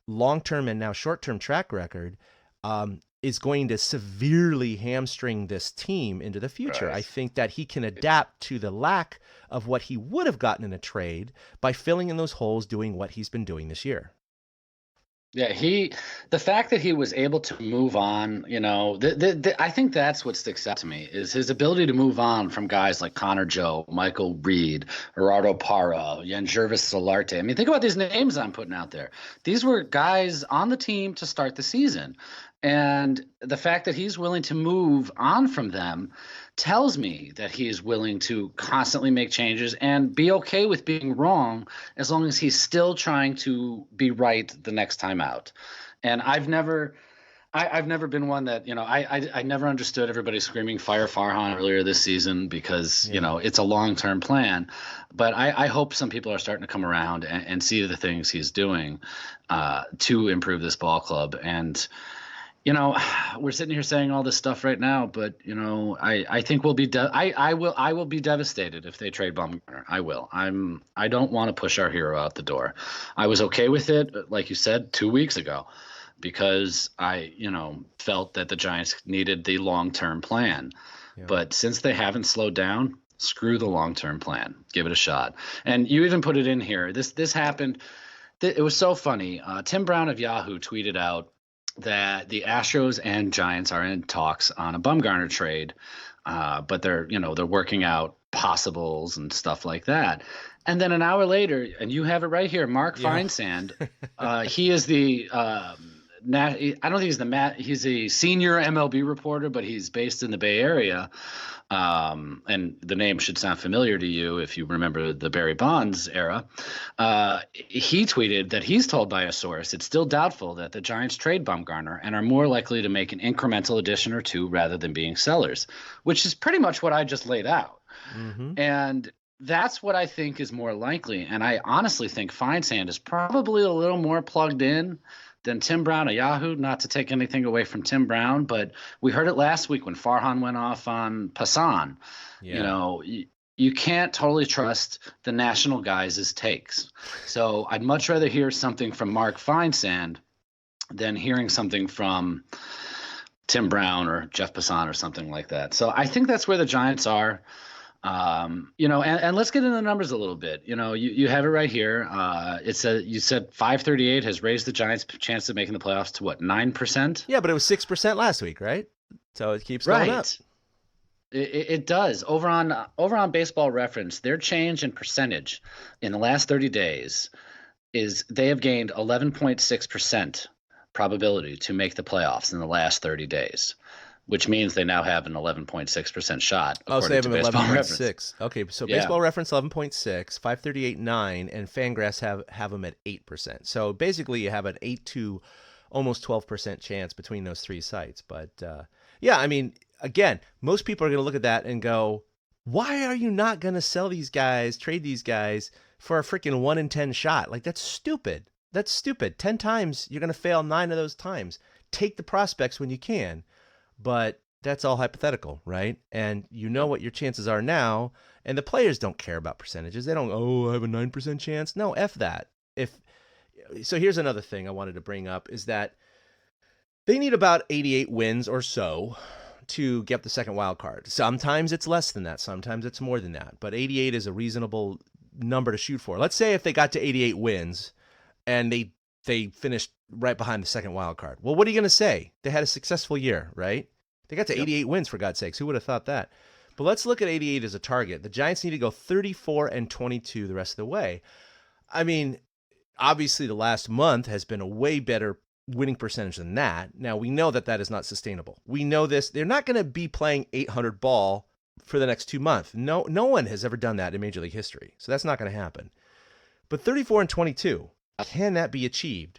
long-term and now short-term track record is going to severely hamstring this team into the future. Right. I think that he can adapt to the lack of what he would have gotten in a trade by filling in those holes, doing what he's been doing this year. Yeah, the fact that he was able to move on, I think that's what sticks out to me is his ability to move on from guys like Connor Joe, Michael Reed, Gerardo Parra, Yangervis Solarte. I mean, think about these names I'm putting out there. These were guys on the team to start the season. And the fact that he's willing to move on from them tells me that he is willing to constantly make changes and be okay with being wrong as long as he's still trying to be right the next time out. And I've never been one that, I never understood everybody screaming fire Farhan earlier this season because, it's a long-term plan. But I hope some people are starting to come around and see the things he's doing to improve this ball club. And we're sitting here saying all this stuff right now, but I think we'll be I will be devastated if they trade Bumgarner. I will. I don't want to push our hero out the door. I was okay with it, like you said, 2 weeks ago, because I felt that the Giants needed the long-term plan. Yeah. But since they haven't slowed down, screw the long-term plan. Give it a shot. And you even put it in here. This happened. It was so funny. Tim Brown of Yahoo tweeted out that the Astros and Giants are in talks on a Bumgarner trade, but they're working out possibles and stuff like that. And then an hour later, and you have it right here, Mark Feinsand, he is the I don't think he's a senior MLB reporter, but he's based in the Bay Area. And the name should sound familiar to you if you remember the Barry Bonds era. He tweeted that he's told by a source it's still doubtful that the Giants trade Bumgarner and are more likely to make an incremental addition or two rather than being sellers, which is pretty much what I just laid out. Mm-hmm. And that's what I think is more likely. And I honestly think Feinsand is probably a little more plugged in than Tim Brown of Yahoo, not to take anything away from Tim Brown, but we heard it last week when Farhan went off on Passan. Yeah. You can't totally trust the national guys' takes. So I'd much rather hear something from Mark Feinsand than hearing something from Tim Brown or Jeff Passan or something like that. So I think that's where the Giants are. And let's get into the numbers a little bit. You have it right here. You said 538 has raised the Giants' chance of making the playoffs to what, 9%? Yeah, but it was 6% last week, right? So it keeps going up. It does. Over on Baseball Reference, their change in percentage in the last 30 days is they have gained 11.6% probability to make the playoffs in the last 30 days. Which means they now have an 11.6% shot. Oh, so they have an 11.6. Okay, so Baseball Reference 11.6, 538 9, and Fangraphs have them at 8%. So basically, you have an 8 to almost 12% chance between those three sites. But I mean, again, most people are going to look at that and go, "Why are you not going to sell these guys, trade these guys for a freaking 1 in 10 shot? Like that's stupid. That's stupid. 10 times you're going to fail 9 of those times. Take the prospects when you can." But that's all hypothetical, right? And you know what your chances are now, and the players don't care about percentages. They don't, I have a 9% chance. No, F that. So here's another thing I wanted to bring up is that they need about 88 wins or so to get the second wild card. Sometimes it's less than that. Sometimes it's more than that. But 88 is a reasonable number to shoot for. Let's say if they got to 88 wins and they finished right behind the second wild card. Well, what are you going to say? They had a successful year, right? They got to 88 wins, for God's sakes. Who would have thought that? But let's look at 88 as a target. The Giants need to go 34-22 the rest of the way. I mean, obviously the last month has been a way better winning percentage than that. Now, we know that is not sustainable. We know this. They're not going to be playing 800 ball for the next 2 months. No one has ever done that in Major League history. So that's not going to happen. But 34-22, can that be achieved?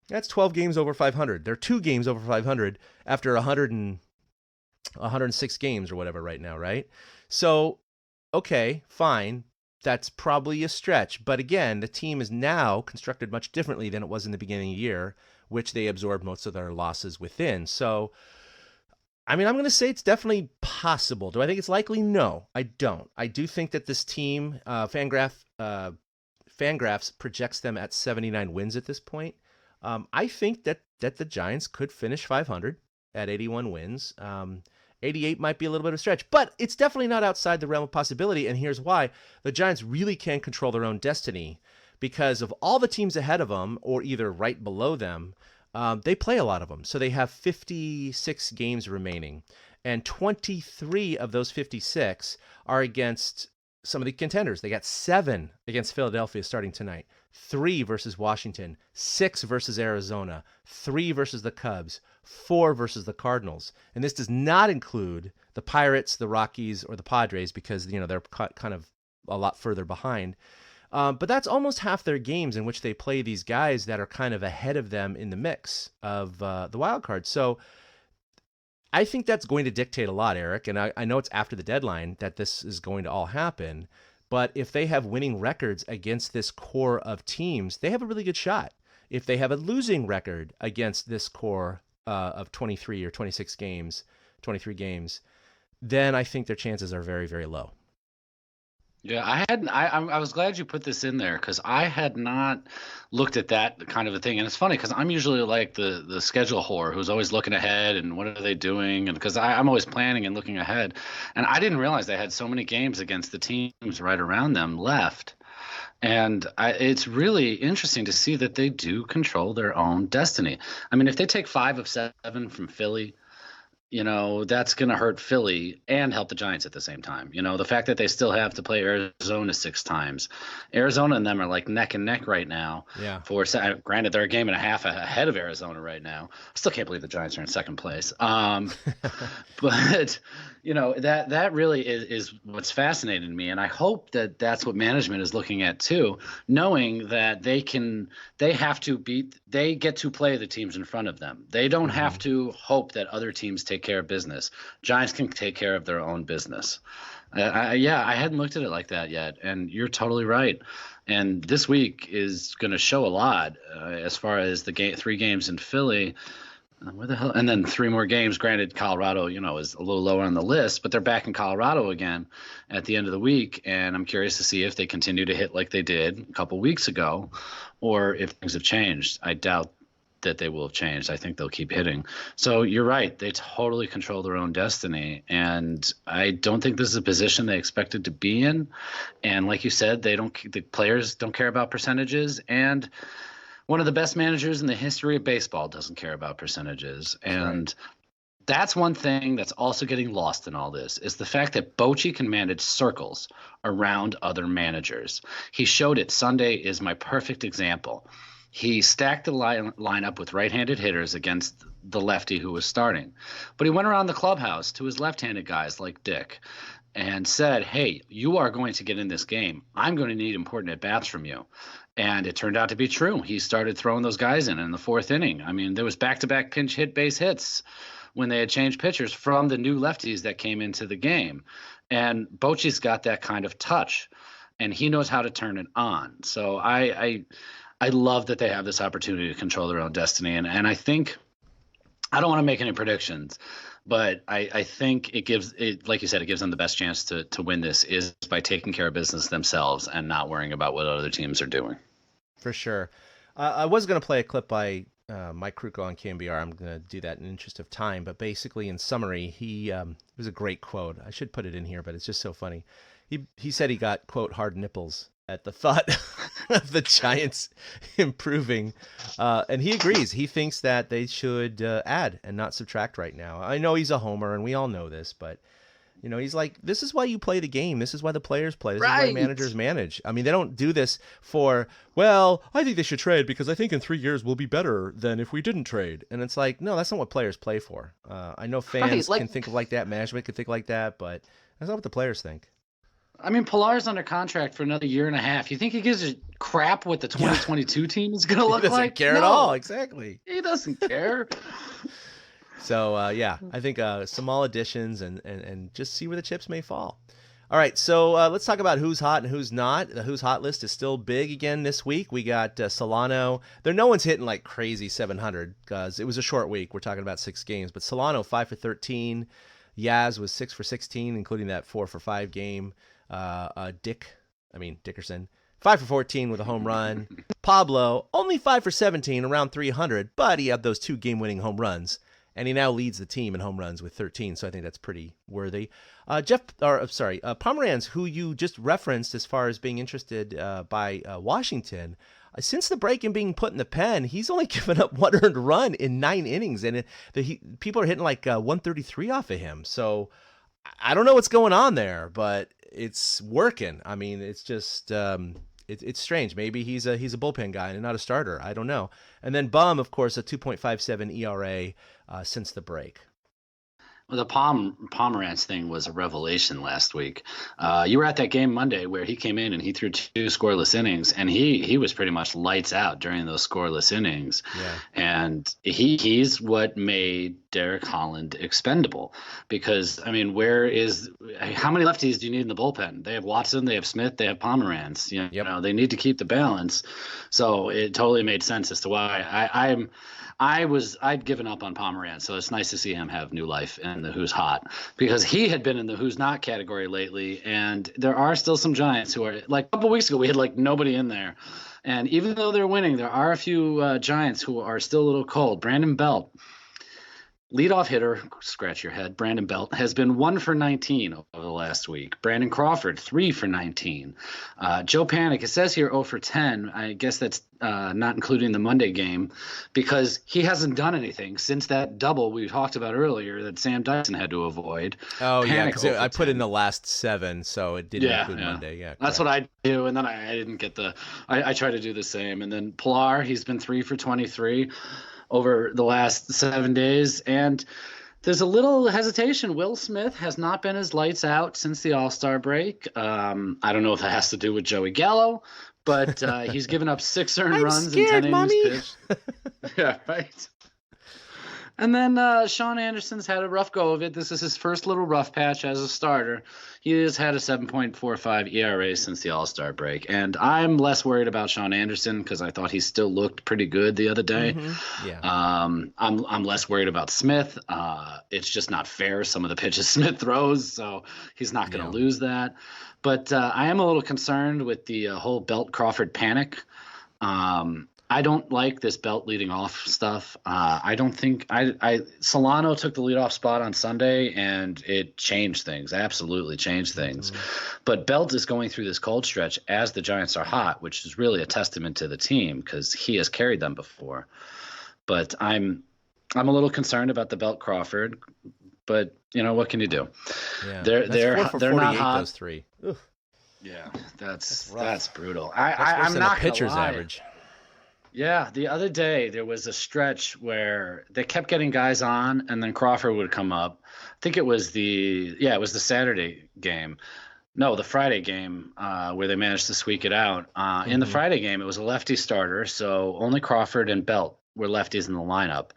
That's 12 games over 500. They're 2 games over 500 after 106 games or whatever right now, right? So, okay, fine. That's probably a stretch. But again, the team is now constructed much differently than it was in the beginning of the year, which they absorbed most of their losses within. So, I mean, I'm going to say it's definitely possible. Do I think it's likely? No, I don't. I do think that this team, Fangraphs projects them at 79 wins at this point. I think that the Giants could finish 500 at 81 wins. 88 might be a little bit of a stretch, but it's definitely not outside the realm of possibility, and here's why. The Giants really can control their own destiny because of all the teams ahead of them or either right below them. They play a lot of them. So they have 56 games remaining, and 23 of those 56 are against some of the contenders. They got 7 against Philadelphia starting tonight, 3 versus Washington, 6 versus Arizona, 3 versus the Cubs, 4 versus the Cardinals. And this does not include the Pirates, the Rockies, or the Padres because, they're kind of a lot further behind. But that's almost half their games in which they play these guys that are kind of ahead of them in the mix of the wild card. So I think that's going to dictate a lot, Eric. And I know it's after the deadline that this is going to all happen. But if they have winning records against this core of teams, they have a really good shot. If they have a losing record against this core of 23 or 26 games, 23 games, then I think their chances are very, very low. Yeah, I was glad you put this in there because I had not looked at that kind of a thing. And it's funny because I'm usually like the schedule whore who's always looking ahead and what are they doing? And because I'm always planning and looking ahead. And I didn't realize they had so many games against the teams right around them left. And it's really interesting to see that they do control their own destiny. I mean, if they take 5 of 7 from Philly, that's going to hurt Philly and help the Giants at the same time. The fact that they still have to play Arizona 6 times. Arizona and them are like neck and neck right now. Yeah. Granted, they're a game and a half ahead of Arizona right now. I still can't believe the Giants are in second place. But, that really is what's fascinating me. And I hope that that's what management is looking at too, knowing that they get to play the teams in front of them. They don't have to hope that other teams take care of business. Giants can take care of their own business. I hadn't looked at it like that yet, and you're totally right. And this week is going to show a lot as far as the 3 games in Philly. Where the hell? And then 3 more games. Granted, Colorado, is a little lower on the list, but they're back in Colorado again at the end of the week, and I'm curious to see if they continue to hit like they did a couple weeks ago, or if things have changed. I doubt that they will have changed. I think they'll keep hitting. So you're right. They totally control their own destiny. And I don't think this is a position they expected to be in. And like you said, the players don't care about percentages. And one of the best managers in the history of baseball doesn't care about percentages. And that's one thing that's also getting lost in all this is the fact that Bochy can manage circles around other managers. He showed it. Sunday is my perfect example. He stacked the lineup with right-handed hitters against the lefty who was starting. But he went around the clubhouse to his left-handed guys like Dick and said, hey, you are going to get in this game. I'm going to need important at-bats from you. And it turned out to be true. He started throwing those guys in the 4th inning. I mean, there was back-to-back pinch hit base hits when they had changed pitchers from the new lefties that came into the game. And Bochy's got that kind of touch, and he knows how to turn it on. So I love that they have this opportunity to control their own destiny. And I think – I don't want to make any predictions, but I think it gives – like you said, it gives them the best chance to win this is by taking care of business themselves and not worrying about what other teams are doing. For sure. I was going to play a clip by Mike Krukow on KNBR. I'm going to do that in the interest of time. But basically, in summary, it was a great quote. I should put it in here, but it's just so funny. He said he got, quote, hard nipples at the thought of the Giants improving. And he agrees. He thinks that they should add and not subtract right now. I know he's a homer, and we all know this, but, he's like, this is why you play the game. This is why the players play. This is why managers manage. I mean, they don't do this for, well, I think they should trade because I think in 3 years we'll be better than if we didn't trade. And it's like, no, that's not what players play for. I know fans can think of like that, management can think like that, but that's not what the players think. I mean, Pillar's under contract for another year and a half. You think he gives a crap what the 2022 team is going to look like? He doesn't care at all. Exactly. He doesn't care. So, I think small additions and just see where the chips may fall. All right, so let's talk about who's hot and who's not. The who's hot list is still big again this week. We got Solano. No one's hitting like crazy 700 because it was a short week. We're talking about 6 games. But Solano, 5 for 13. Yaz was 6 for 16, including that 4 for 5 game. Dickerson, 5 for 14 with a home run. Pablo, only 5 for 17, around 300, but he had those 2 game-winning home runs. and he now leads the team in home runs with 13. So I think that's pretty worthy. Pomeranz, who you just referenced as far as being interested by Washington, since the break and being put in the pen, he's only given up 1 earned run in 9 innings, and people are hitting like 133 off of him. So I don't know what's going on there, but it's working. I mean, it's just it's strange. Maybe he's a bullpen guy and not a starter. I don't know. And then Bum, of course, a 2.57 ERA since the break. Well, the Pomeranz thing was a revelation last week. You were at that game Monday where he came in and he threw 2 scoreless innings, and he was pretty much lights out during those scoreless innings. Yeah. And he's what made Derek Holland expendable, because I mean, how many lefties do you need in the bullpen? They have Watson, they have Smith, they have Pomeranz. You know, they need to keep the balance. So it totally made sense as to why I'd given up on Pomeranz, so it's nice to see him have new life in the Who's Hot, because he had been in the Who's Not category lately, and there are still some Giants who are, like a couple weeks ago, we had like nobody in there. And even though they're winning, there are a few Giants who are still a little cold. Brandon Belt, leadoff hitter, scratch your head, Brandon Belt, has been 1 for 19 over the last week. Brandon Crawford, 3 for 19. Joe Panik, it says here 0 for 10. I guess that's not including the Monday game, because he hasn't done anything since that double we talked about earlier that Sam Dyson had to avoid. Oh, yeah, because I put 10. in the last 7, so it didn't include Monday. Yeah, that's what I do, and then I didn't get I try to do the same. And then Pilar, he's been 3 for 23 over the last 7 days. And there's a little hesitation. Will Smith has not been as lights out since the All-Star break. I don't know if that has to do with Joey Gallo, but he's given up 6 earned runs in 10 innings pitched. Yeah, right. And then Sean Anderson's had a rough go of it. This is his first little rough patch as a starter. He has had a 7.45 ERA since the All-Star break. And I'm less worried about Sean Anderson because I thought he still looked pretty good the other day. Mm-hmm. Yeah. I'm less worried about Smith. It's just not fair, some of the pitches Smith throws, so he's not going to lose that. But I am a little concerned with the whole Belt Crawford panic. I don't like this Belt leading off stuff. I don't think Solano took the leadoff spot on Sunday, and it changed things, absolutely changed things. Mm-hmm. But Belt is going through this cold stretch as the Giants are hot, which is really a testament to the team because he has carried them before. But I'm a little concerned about the Belt Crawford. But you know, what can you do? Yeah, they're not hot. Those 3. Oof. Yeah, that's brutal. That's I'm not a pitcher's gonna lie. average. Yeah, the other day there was a stretch where they kept getting guys on, and then Crawford would come up. I think it was the Saturday game. No, the Friday game where they managed to squeak it out. In the Friday game, it was a lefty starter, so only Crawford and Belt were lefties in the lineup,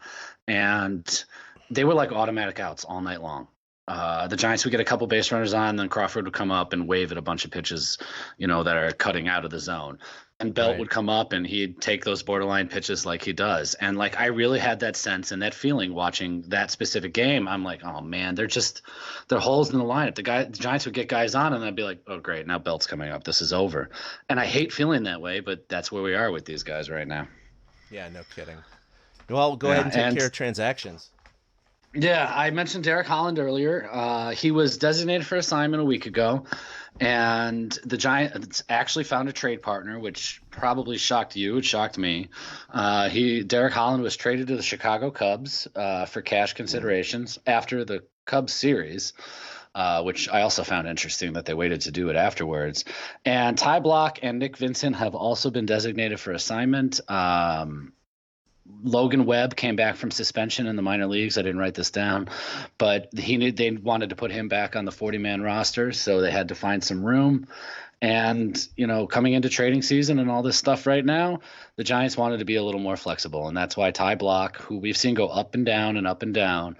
and they were like automatic outs all night long. The Giants would get a couple base runners on, then Crawford would come up and wave at a bunch of pitches, that are cutting out of the zone. And Belt would come up and he'd take those borderline pitches like he does. And like, I really had that sense and that feeling watching that specific game. I'm like, oh man, they're holes in the lineup. The Giants would get guys on and I'd be like, oh great, now Belt's coming up. This is over. And I hate feeling that way, but that's where we are with these guys right now. Yeah, no kidding. Well, go ahead and take care of transactions. Yeah, I mentioned Derek Holland earlier. He was designated for assignment a week ago, and the Giants actually found a trade partner, which probably shocked you. It shocked me. Derek Holland was traded to the Chicago Cubs for cash considerations after the Cubs series, which I also found interesting that they waited to do it afterwards. And Ty Blach and Nick Vincent have also been designated for assignment. Logan Webb came back from suspension in the minor leagues. I didn't write this down, but they wanted to put him back on the 40-man roster, so they had to find some room. And, coming into trading season and all this stuff right now, the Giants wanted to be a little more flexible, and that's why Ty Blach, who we've seen go up and down,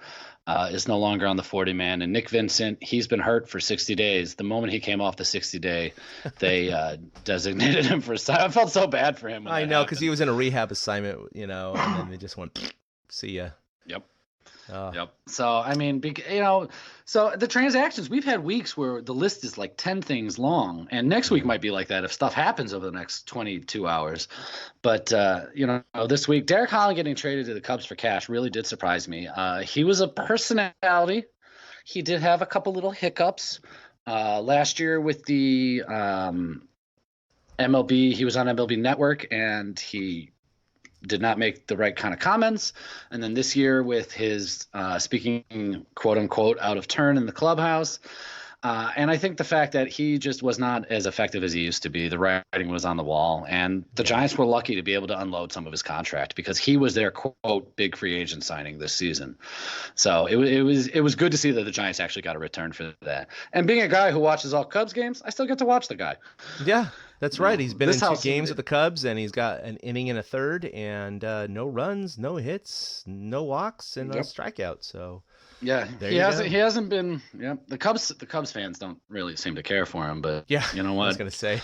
is no longer on the 40-man. And Nick Vincent, he's been hurt for 60 days. The moment he came off the 60-day, they designated him for assignment. I felt so bad for him. I know, because he was in a rehab assignment, and then they just went, see ya. Yep. Yep. So, I mean, so the transactions, we've had weeks where the list is like 10 things long, and next week might be like that if stuff happens over the next 22 hours. But, this week, Derek Holland getting traded to the Cubs for cash really did surprise me. He was a personality. He did have a couple little hiccups. Last year with the MLB, he was on MLB Network, and he did not make the right kind of comments. And then this year with his speaking, quote unquote, out of turn in the clubhouse. And I think the fact that he just was not as effective as he used to be, the writing was on the wall. And the Giants were lucky to be able to unload some of his contract because he was their, quote, big free agent signing this season. So it was good to see that the Giants actually got a return for that. And being a guy who watches all Cubs games, I still get to watch the guy. Yeah, that's right. He's been in 2 games with the Cubs, and he's got an inning and a third, and no runs, no hits, no walks, and a strikeout. So yeah, he hasn't been. Yeah, the Cubs fans don't really seem to care for him, but yeah, you know what? I was gonna say.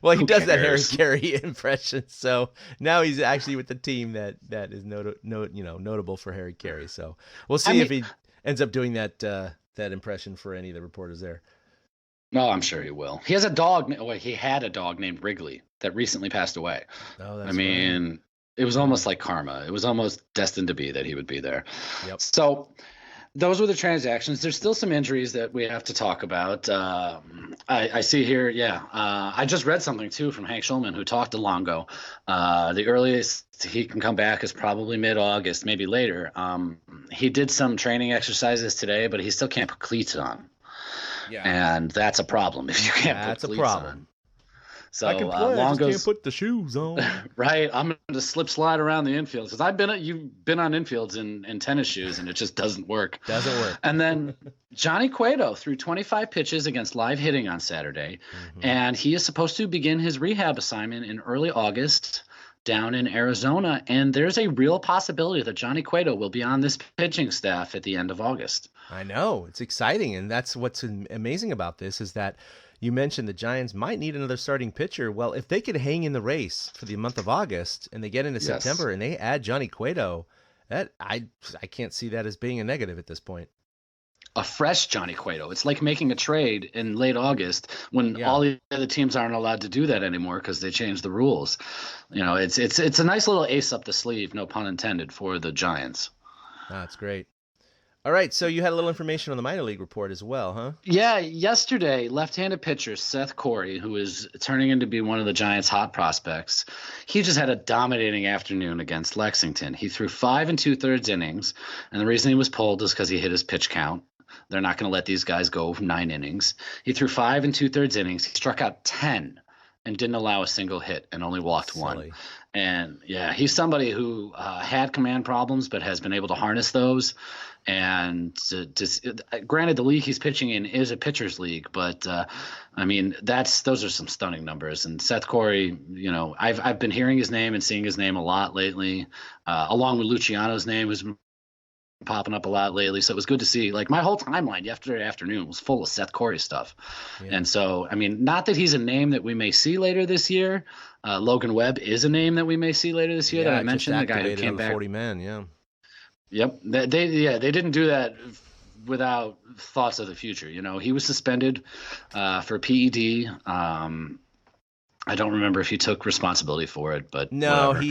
Well, he does that Harry Carey impression, so now he's actually with the team that is notable for Harry Carey. So we'll see if he ends up doing that impression for any of the reporters there. No, I'm sure he will. He has a dog. He had a dog named Wrigley that recently passed away. Oh, that's right. It was almost like karma. It was almost destined to be that he would be there. Yep. So those were the transactions. There's still some injuries that we have to talk about. I see here, I just read something, too, from Hank Schulman, who talked to Longo. The earliest he can come back is probably mid-August, maybe later. He did some training exercises today, but he still can't put cleats on. Yeah. And that's a problem if you can't put cleats on. So I can play, I just can't put the shoes on. Right. I'm going to slip slide around the infield because you've been on infields in tennis shoes and it just doesn't work. Doesn't work. And then Johnny Cueto threw 25 pitches against live hitting on Saturday, and he is supposed to begin his rehab assignment in early August down in Arizona. And there's a real possibility that Johnny Cueto will be on this pitching staff at the end of August. I know. It's exciting. And that's what's amazing about this is that you mentioned the Giants might need another starting pitcher. Well, if they could hang in the race for the month of August and they get into September and they add Johnny Cueto, that I can't see that as being a negative at this point. A fresh Johnny Cueto. It's like making a trade in late August when all the other teams aren't allowed to do that anymore because they changed the rules. It's a nice little ace up the sleeve, no pun intended, for the Giants. That's great. All right, so you had a little information on the minor league report as well, huh? Yeah, yesterday, left-handed pitcher Seth Corey, who is turning into be one of the Giants' hot prospects, he just had a dominating afternoon against Lexington. He threw 5 2/3 innings, and the reason he was pulled is because he hit his pitch count. They're not going to let these guys go 9 innings. He threw 5 2/3 innings. He struck out 10 and didn't allow a single hit and only walked 1. And, he's somebody who had command problems but has been able to harness those. And granted, the league he's pitching in is a pitcher's league, but those are some stunning numbers. And Seth Corey, I've been hearing his name and seeing his name a lot lately, along with Luciano's name, who's been popping up a lot lately. So it was good to see. Like my whole timeline yesterday afternoon was full of Seth Corey stuff. Yeah. And so, not that he's a name that we may see later this year. Logan Webb is a name that we may see later this year that I mentioned. The guy who came back. 40 men, yeah. Yep. They didn't do that without thoughts of the future. He was suspended for PED. I don't remember if he took responsibility for it, but no, whatever.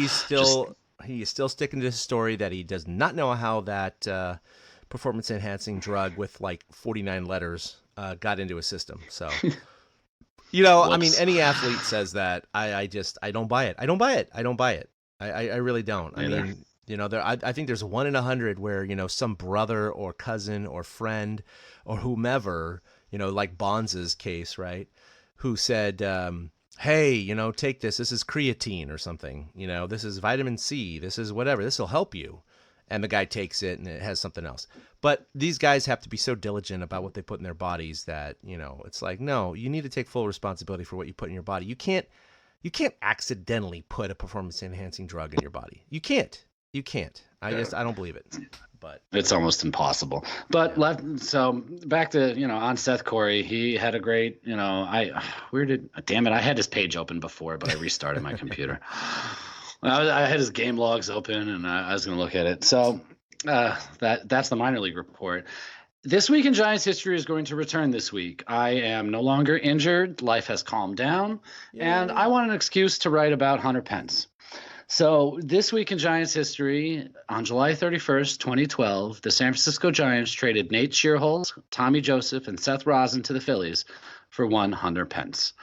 He's still sticking to his story that he does not know how that performance enhancing drug with like 49 letters got into his system. So, any athlete says that, I don't buy it. I don't buy it. I really don't. I think there's 1 in 100 where, some brother or cousin or friend or whomever, like Bonds' case, right, who said, hey, take this. This is creatine or something. This is vitamin C. This is whatever. This will help you. And the guy takes it and it has something else. But these guys have to be so diligent about what they put in their bodies that, it's like, no, you need to take full responsibility for what you put in your body. You can't accidentally put a performance enhancing drug in your body. You can't. I don't believe it. But it's almost impossible. But so back to, on Seth Corey, he had a great, I had his page open before, but I restarted my computer. I had his game logs open and I was going to look at it. So That's the minor league report. This week in Giants history is going to return this week. I am no longer injured. Life has calmed down. And I want an excuse to write about Hunter Pence. So this week in Giants history, on July 31st, 2012, the San Francisco Giants traded Nate Shearholz, Tommy Joseph, and Seth Rosen to the Phillies for one Hunter Pence.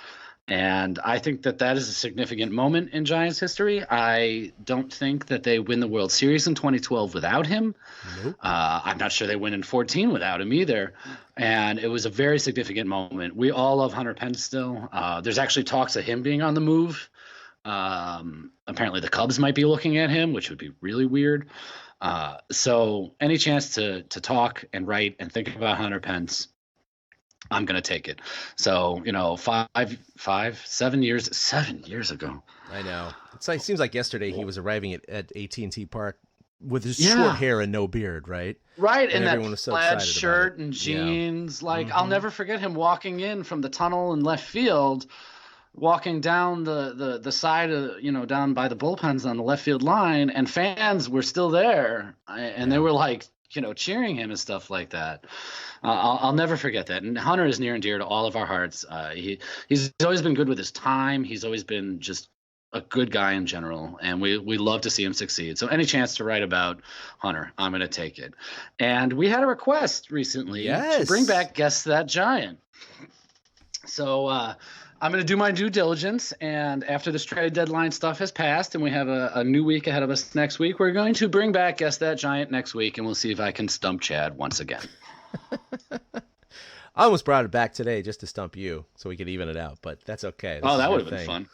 And I think that is a significant moment in Giants history. I don't think that they win the World Series in 2012 without him. Nope. I'm not sure they win in 14 without him either. And it was a very significant moment. We all love Hunter Pence still. There's actually talks of him being on the move. Apparently the Cubs might be looking at him, which would be really weird. So any chance to talk and write and think about Hunter Pence, I'm going to take it. So, 7 years ago. I know. It seems like yesterday he was arriving at AT&T Park with his short hair and no beard, right? Right. And everyone that was so plaid excited shirt and jeans. I'll never forget him walking in from the tunnel in left field, walking down the side of, down by the bullpens on the left field line, and fans were still there. And they were like, cheering him and stuff like that. I'll never forget that. And Hunter is near and dear to all of our hearts. He's always been good with his time. He's always been just a good guy in general, and we love to see him succeed. So any chance to write about Hunter, I'm going to take it. And we had a request recently to bring back Guess That Giant. So I'm going to do my due diligence, and after this trade deadline stuff has passed and we have a new week ahead of us next week, we're going to bring back Guess That Giant next week, and we'll see if I can stump Chad once again. I almost brought it back today just to stump you so we could even it out, but that's okay. That would have been fun.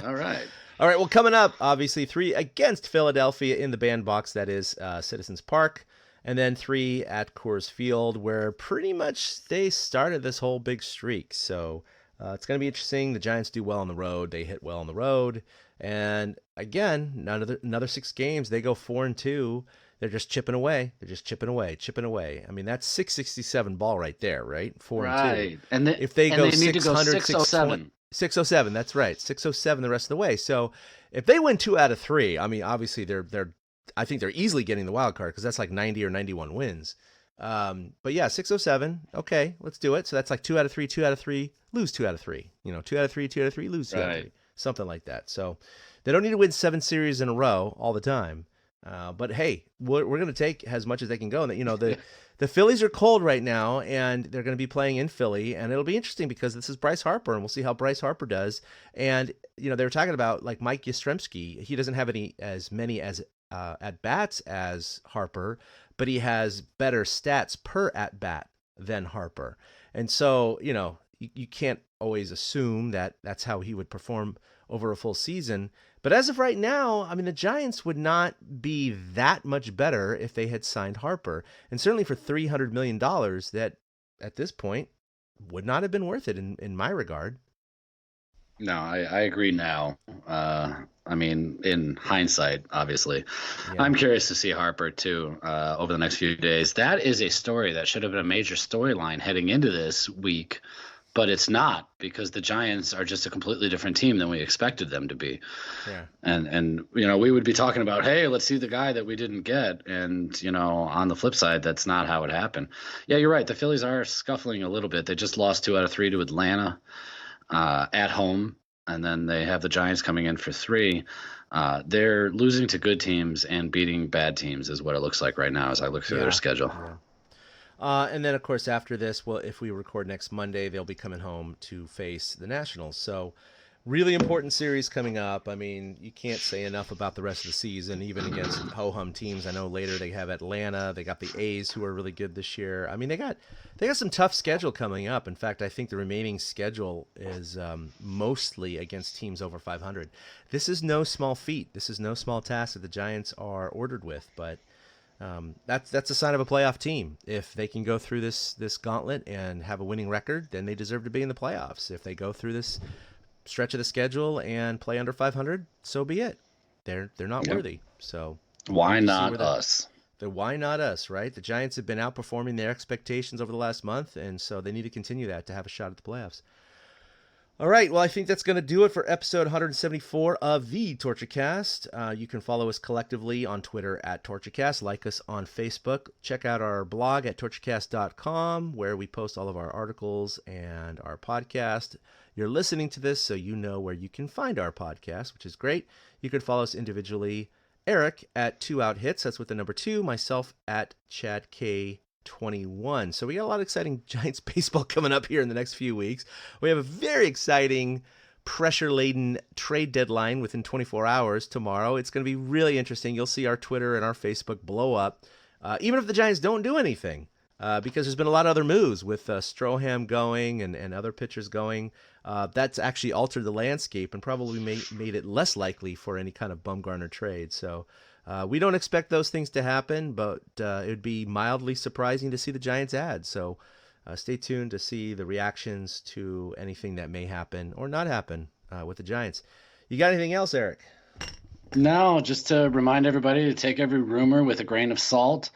All right. Well, coming up, obviously 3 against Philadelphia in the bandbox, that is Citizens Park, and then 3 at Coors Field, where pretty much they started this whole big streak. So it's going to be interesting. The Giants do well on the road. They hit well on the road. And again, another 6 games. They go 4-2. They're just chipping away. Chipping away. I mean, that's 667 ball right there, right? 4-2. Right. And if they go need to go 607. 607, that's right. 607 the rest of the way. So if they win 2 out of 3, I mean, obviously I think they're easily getting the wild card because that's like 90 or 91 wins. But yeah, 607. Okay, let's do it. So that's like 2 out of 3, lose 2 out of 3. 2 out of 3, lose 2 out of 3. Something like that. So they don't need to win 7 series in a row all the time. But hey, we're going to take as much as they can go. And the Phillies are cold right now, and they're going to be playing in Philly, and it'll be interesting because this is Bryce Harper, and we'll see how Bryce Harper does. And they were talking about like Mike Yastrzemski. He doesn't have as many at bats as Harper, but he has better stats per at bat than Harper. And so you can't always assume that that's how he would perform over a full season. But as of right now, I mean, the Giants would not be that much better if they had signed Harper. And certainly for $300 million, that at this point would not have been worth it in my regard. No, I agree now. I mean, in hindsight, obviously. Yeah. I'm curious to see Harper, too, over the next few days. That is a story that should have been a major storyline heading into this week. But it's not, because the Giants are just a completely different team than we expected them to be. Yeah. And we would be talking about, hey, let's see the guy that we didn't get. And, on the flip side, that's not how it happened. Yeah, you're right. The Phillies are scuffling a little bit. They just lost 2 out of 3 to Atlanta at home. And then they have the Giants coming in for 3. They're losing to good teams and beating bad teams is what it looks like right now as I look through their schedule. Yeah. And then, of course, after this, if we record next Monday, they'll be coming home to face the Nationals. So really important series coming up. I mean, you can't say enough about the rest of the season, even against ho-hum teams. I know later they have Atlanta. They got the A's, who are really good this year. I mean, they got some tough schedule coming up. In fact, I think the remaining schedule is mostly against teams over 500. This is no small feat. This is no small task that the Giants are ordered with, but that's a sign of a playoff team. If they can go through this gauntlet and have a winning record, then they deserve to be in the playoffs. If they go through this stretch of the schedule and play under 500, so be it. They're not worthy. So why not us? Why not us, right? The Giants have been outperforming their expectations over the last month, and so they need to continue that to have a shot at the playoffs. All right, well, I think that's going to do it for episode 174 of the TortureCast. You can follow us collectively on Twitter at TortureCast, like us on Facebook. Check out our blog at torturecast.com, where we post all of our articles and our podcast. You're listening to this, so you know where you can find our podcast, which is great. You can follow us individually. Eric at 2outhits, that's with the number 2. Myself at ChadK21. So we got a lot of exciting Giants baseball coming up here in the next few weeks. We have a very exciting, pressure-laden trade deadline within 24 hours tomorrow. It's going to be really interesting. You'll see our Twitter and our Facebook blow up, even if the Giants don't do anything, because there's been a lot of other moves with Stroham going and other pitchers going. That's actually altered the landscape and probably made it less likely for any kind of Bumgarner trade. So we don't expect those things to happen, but it would be mildly surprising to see the Giants add. So stay tuned to see the reactions to anything that may happen or not happen with the Giants. You got anything else, Eric? No, just to remind everybody to take every rumor with a grain of salt,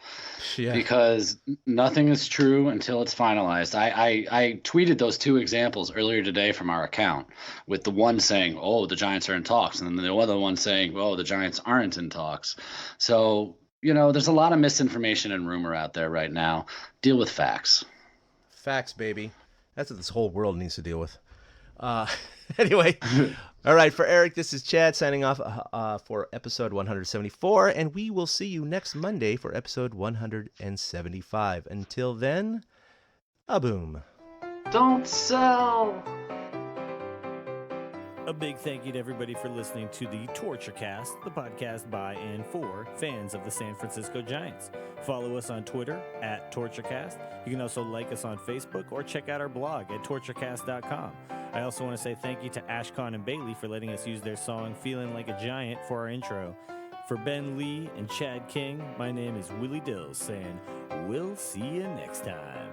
because nothing is true until it's finalized. I tweeted those 2 examples earlier today from our account, with the one saying, oh, the Giants are in talks, and then the other one saying, oh, the Giants aren't in talks. So, there's a lot of misinformation and rumor out there right now. Deal with facts. Facts, baby. That's what this whole world needs to deal with. Anyway, all right, for Eric, this is Chad signing off for episode 174, and we will see you next Monday for episode 175. Until then, a-boom. Don't sell. A big thank you to everybody for listening to the TortureCast, the podcast by and for fans of the San Francisco Giants. Follow us on Twitter at TortureCast. You can also like us on Facebook or check out our blog at torturecast.com. I also want to say thank you to Ashcon and Bailey for letting us use their song Feeling Like a Giant for our intro. For Ben Lee and Chad King, my name is Willie Dills saying, we'll see you next time.